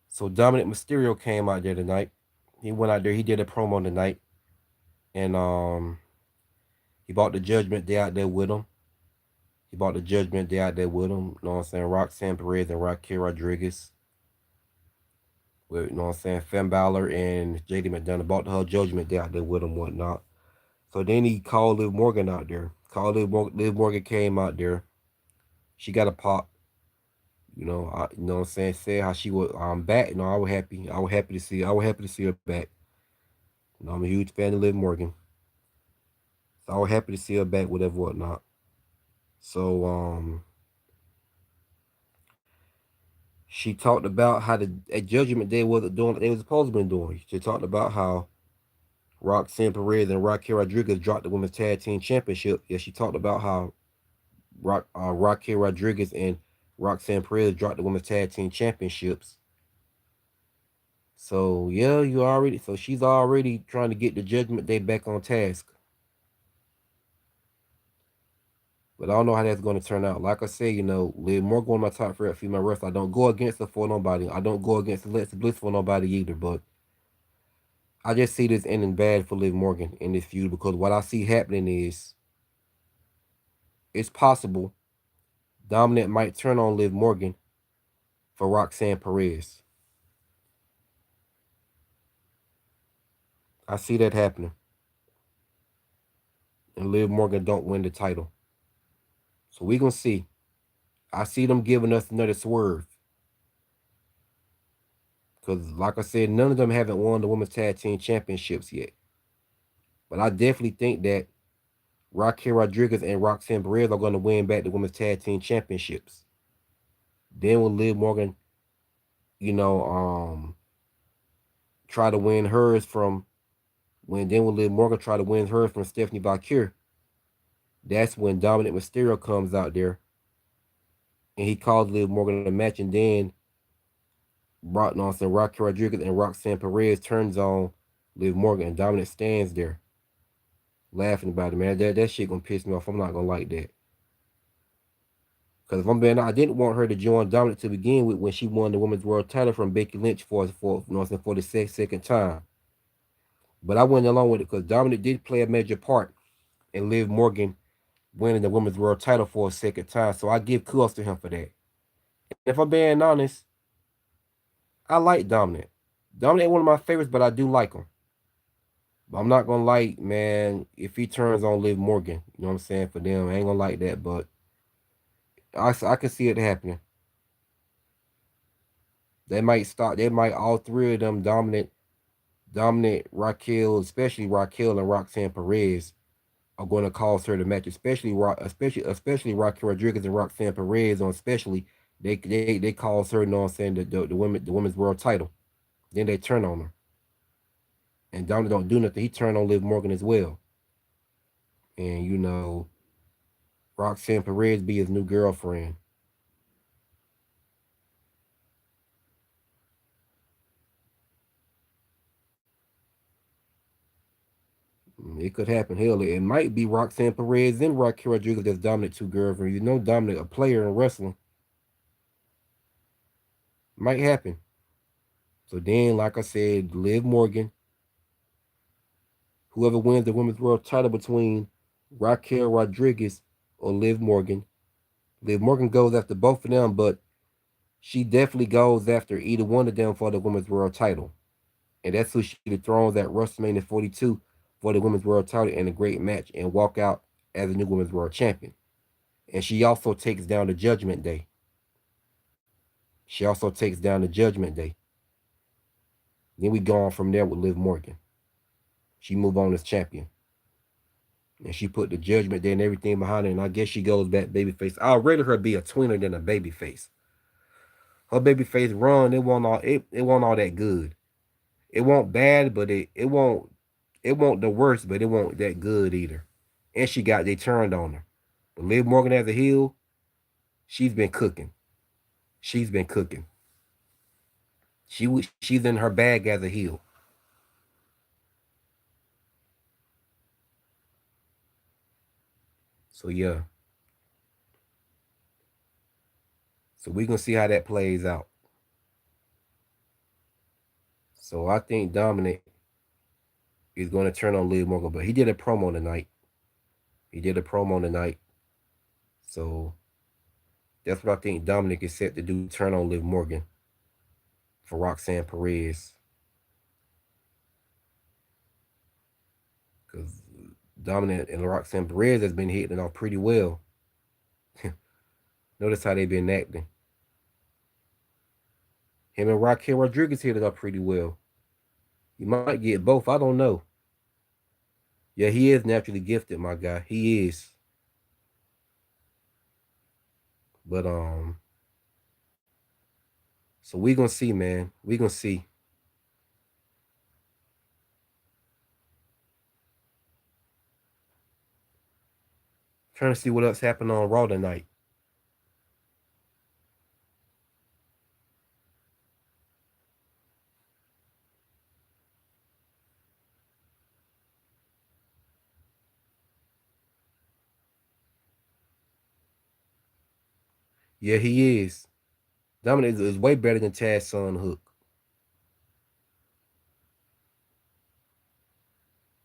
so Dominic Mysterio came out there tonight. He went out there. He did a promo tonight, and he brought the Judgment Day out there with him. He brought the Judgment Day out there with him. You know what I'm saying? Roxanne Perez and Raquel Rodriguez. With, you know what I'm saying? Finn Balor and JD McDonough brought the whole Judgment Day out there with him, whatnot. So then he called Liv Morgan out there. Liv Morgan came out there. She got a pop. You know what I'm saying? Said how she was back. I was happy. I was happy to see. I was happy to see her back. I'm a huge fan of Liv Morgan. So I was happy to see her back, whatever, whatnot. So she talked about how the at Judgment Day wasn't doing what they was supposed to be doing. She talked about how Roxanne Perez and Raquel Rodriguez dropped the women's tag team championship. Yeah, she talked about how Raquel Rodriguez and Roxanne Perez dropped the women's tag team championships. So yeah, so she's already trying to get the Judgment Day back on task. But I don't know how that's going to turn out. Like I said, Liv Morgan one of my top favorite female wrestlers. I don't go against her for nobody. I don't go against Alexa Bliss for nobody either. But I just see this ending bad for Liv Morgan in this feud because what I see happening is it's possible Dominic might turn on Liv Morgan for Roxanne Perez. I see that happening. And Liv Morgan don't win the title. So we gonna see. I see them giving us another swerve. Because like I said, none of them haven't won the women's tag team championships yet. But I definitely think that Raquel Rodriguez and Roxanne Perez are going to win back the women's tag team championships. Then when Liv Morgan, you know, try to win hers from when Liv Morgan try to win hers from Stephanie Valkyrie, that's when Dominic Mysterio comes out there and he calls Liv Morgan a match, and then Raquel Rodriguez and Roxanne Perez turns on Liv Morgan, and Dominic stands there laughing about it, man. That shit gonna piss me off. I'm not gonna like that. Because if I'm being honest, I didn't want her to join Dominic to begin with when she won the women's world title from Becky Lynch for the second time. But I went along with it because Dominic did play a major part in Liv Morgan winning the women's world title for a second time. So I give kudos to him for that. And if I'm being honest, I like Dominic. Dominic ain't one of my favorites, but I do like him. But I'm not gonna like, man, if he turns on Liv Morgan. You know what I'm saying? For them, I ain't gonna like that, but I can see it happening. They might all three of them dominant Raquel, especially Raquel and Roxanne Perez are going to cause her to match, especially Raquel Rodriguez and Roxanne Perez on especially they cause her, you know what I'm saying, the women's world title. Then they turn on her. And Dominic don't do nothing. He turned on Liv Morgan as well. And Roxanne Perez be his new girlfriend. It could happen. Hell, it might be Roxanne Perez and Raquel Rodriguez that's Dominic two girlfriends. Dominic, a player in wrestling. Might happen. So then, like I said, Liv Morgan, whoever wins the women's world title between Raquel Rodriguez or Liv Morgan. Liv Morgan goes after both of them, but she definitely goes after either one of them for the women's world title. And that's who she dethrones at WrestleMania 42 for the women's world title in a great match and walk out as a new women's world champion. And she also takes down the Judgment Day. She also takes down the Judgment Day. Then we go on from there with Liv Morgan. She move on as champion. And she put the Judgment Day and everything behind her. And I guess she goes back babyface. I'd rather her be a tweener than a babyface. Her babyface run, it won't all that good. It won't bad, but it won't the worst, but it won't that good either. And they turned on her. But Liv Morgan as a heel, she's been cooking. She's been cooking. She's in her bag as a heel. So yeah. So we gonna see how that plays out. So I think Dominic is gonna turn on Liv Morgan, but he did a promo tonight. He did a promo tonight. So that's what I think Dominic is set to do, turn on Liv Morgan for Roxanne Perez. Because Dominic and Roxanne Perez has been hitting it off pretty well. Notice how they've been acting. Him and Raquel Rodriguez hit it off pretty well. You might get both. I don't know. Yeah, he is naturally gifted, my guy. He is. But so we gonna see, man. We gonna see. Trying to see what else happened on Raw tonight. Yeah, he is. Dominic is way better than Taz's son Hook.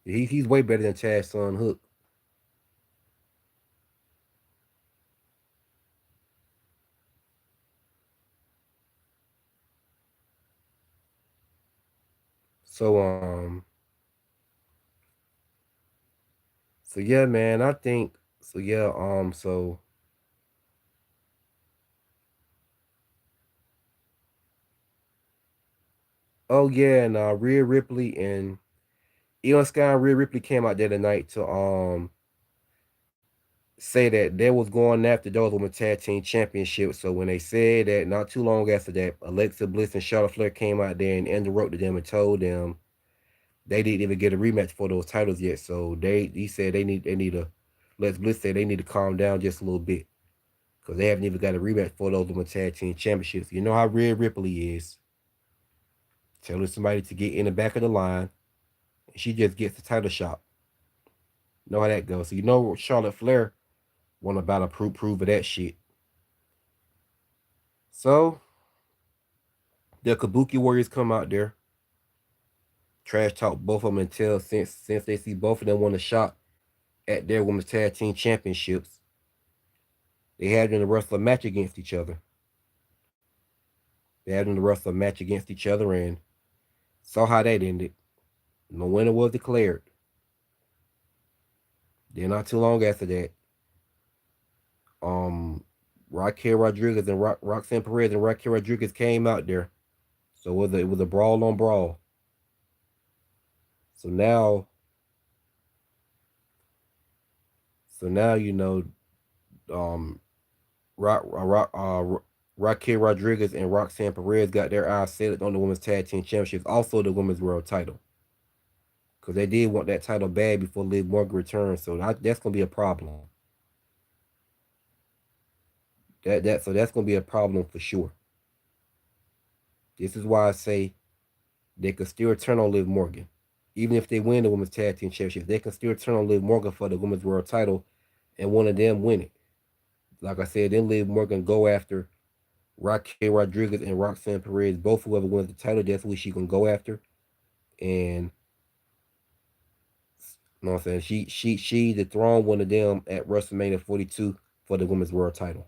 He's way better than Taz's son Hook. So so yeah, man. I think so. Yeah. So oh yeah, and Rhea Ripley and Io Sky and Rhea Ripley came out there tonight to say that they was going after those women tag team championships. So when they said that, not too long after that, Alexa Bliss and Charlotte Flair came out there and interrupted them and told them they didn't even get a rematch for those titles yet. So he said they need to Alexa Bliss said they need to calm down just a little bit because they haven't even got a rematch for those women tag team championships. You know how Rhea Ripley is, telling somebody to get in the back of the line, and she just gets the title shot. You know how that goes. So you know Charlotte Flair want about to prove of that shit. So the Kabuki Warriors come out there, trash talk both of them until since they see both of them want a shot at their women's tag team championships, they had them to wrestle a match against each other. They had them to wrestle a match against each other and saw how that ended. No winner was declared. Then not too long after that, um, Raquel Rodriguez and Roxanne Perez and Raquel Rodriguez came out there. So it was a brawl on brawl. So now you know um Raquel Rodriguez and Roxanne Perez got their eyes set on the women's tag team championships, also the women's world title, because they did want that title bad before Liv Morgan returned. So that's gonna be a problem. So that's gonna be a problem for sure. This is why I say they could still turn on Liv Morgan, even if they win the women's tag team championship. They can still turn on Liv Morgan for the women's world title, and one of them win it. Like I said, then Liv Morgan go after Raquel Rodriguez and Roxanne Perez, both whoever wins the title, that's who she can go after. And you know what I'm saying? She dethroned one of them at WrestleMania 42 for the women's world title.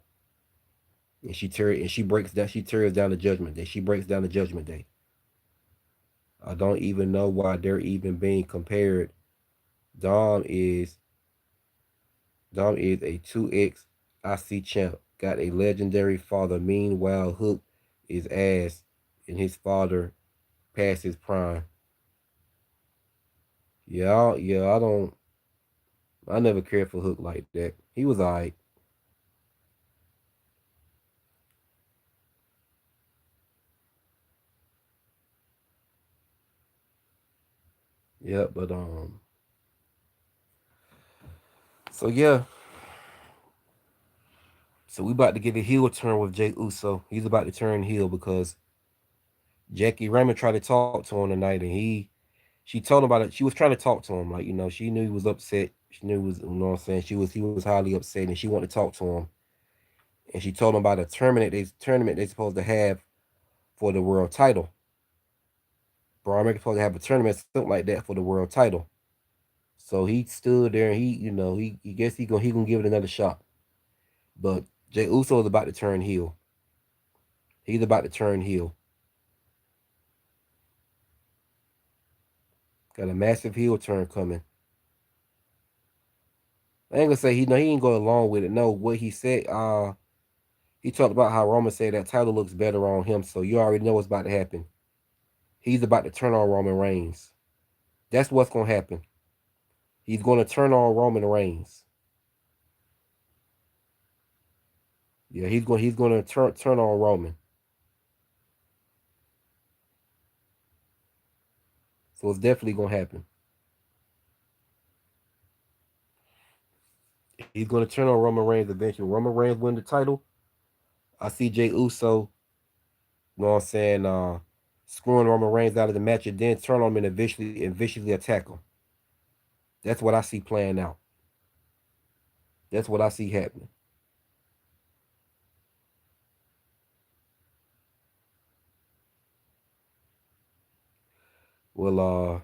And she tears down the Judgment Day. She breaks down the Judgment Day. I don't even know why they're even being compared. Dom is Dom is a 2X IC champ. Got a legendary father. Meanwhile, Hook is ass and his father past his prime. Yeah, I never cared for Hook like that. He was alright. Yeah, but so yeah. So we about to get a heel turn with Jay Uso. He's about to turn heel because Jackie Raymond tried to talk to him tonight, and she told him about it. She was trying to talk to him, like she knew he was upset. She knew he was, what I'm saying. He was highly upset, and she wanted to talk to him. And she told him about a tournament they supposed to have for the world title. Braun Breaker's supposed to have a tournament, something like that, for the world title. So he stood there, and he guess he gonna give it another shot. But Jay Uso is about to turn heel. He's about to turn heel. Got a massive heel turn coming. I ain't gonna say he ain't go along with it. No, what he said, he talked about how Roman said that title looks better on him, so you already know what's about to happen. He's about to turn on Roman Reigns. That's what's gonna happen. He's gonna turn on Roman Reigns. Yeah, he's gonna turn on Roman. So it's definitely gonna happen. He's gonna turn on Roman Reigns eventually. Roman Reigns win the title. I see Jay Uso, you know what I'm saying, screwing Roman Reigns out of the match and then turn on him and viciously attack him. That's what I see playing out. That's what I see happening. Well,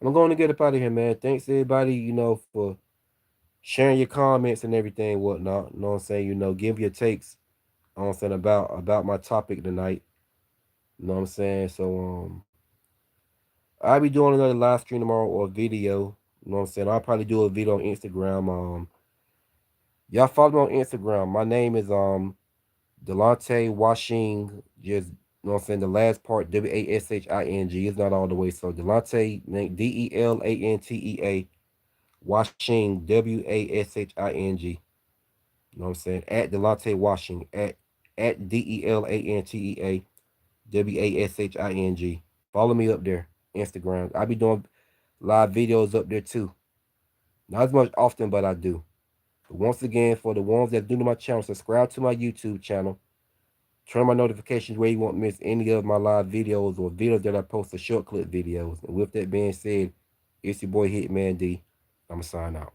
I'm going to get up out of here, man. Thanks everybody, for sharing your comments and everything, whatnot. You know what I'm saying? Give your takes. You know what I'm saying about my topic tonight. You know what I'm saying? So I'll be doing another live stream tomorrow or video. You know what I'm saying? I'll probably do a video on Instagram. Y'all follow me on Instagram. My name is Delonte Washing. Just, you know what I'm saying, the last part Washing. It's not all the way. So Delonte Delanta Washing Washing. You know what I'm saying? At Delonte Washing. At Delanta Washing. Follow me up there. Instagram. I'll be doing live videos up there too. Not as much often, but I do. But once again, for the ones that do to my channel, subscribe to my YouTube channel. Turn on my notifications where you won't miss any of my live videos or videos that I post, the short clip videos. And with that being said, it's your boy Hitman D. I'm going to sign out.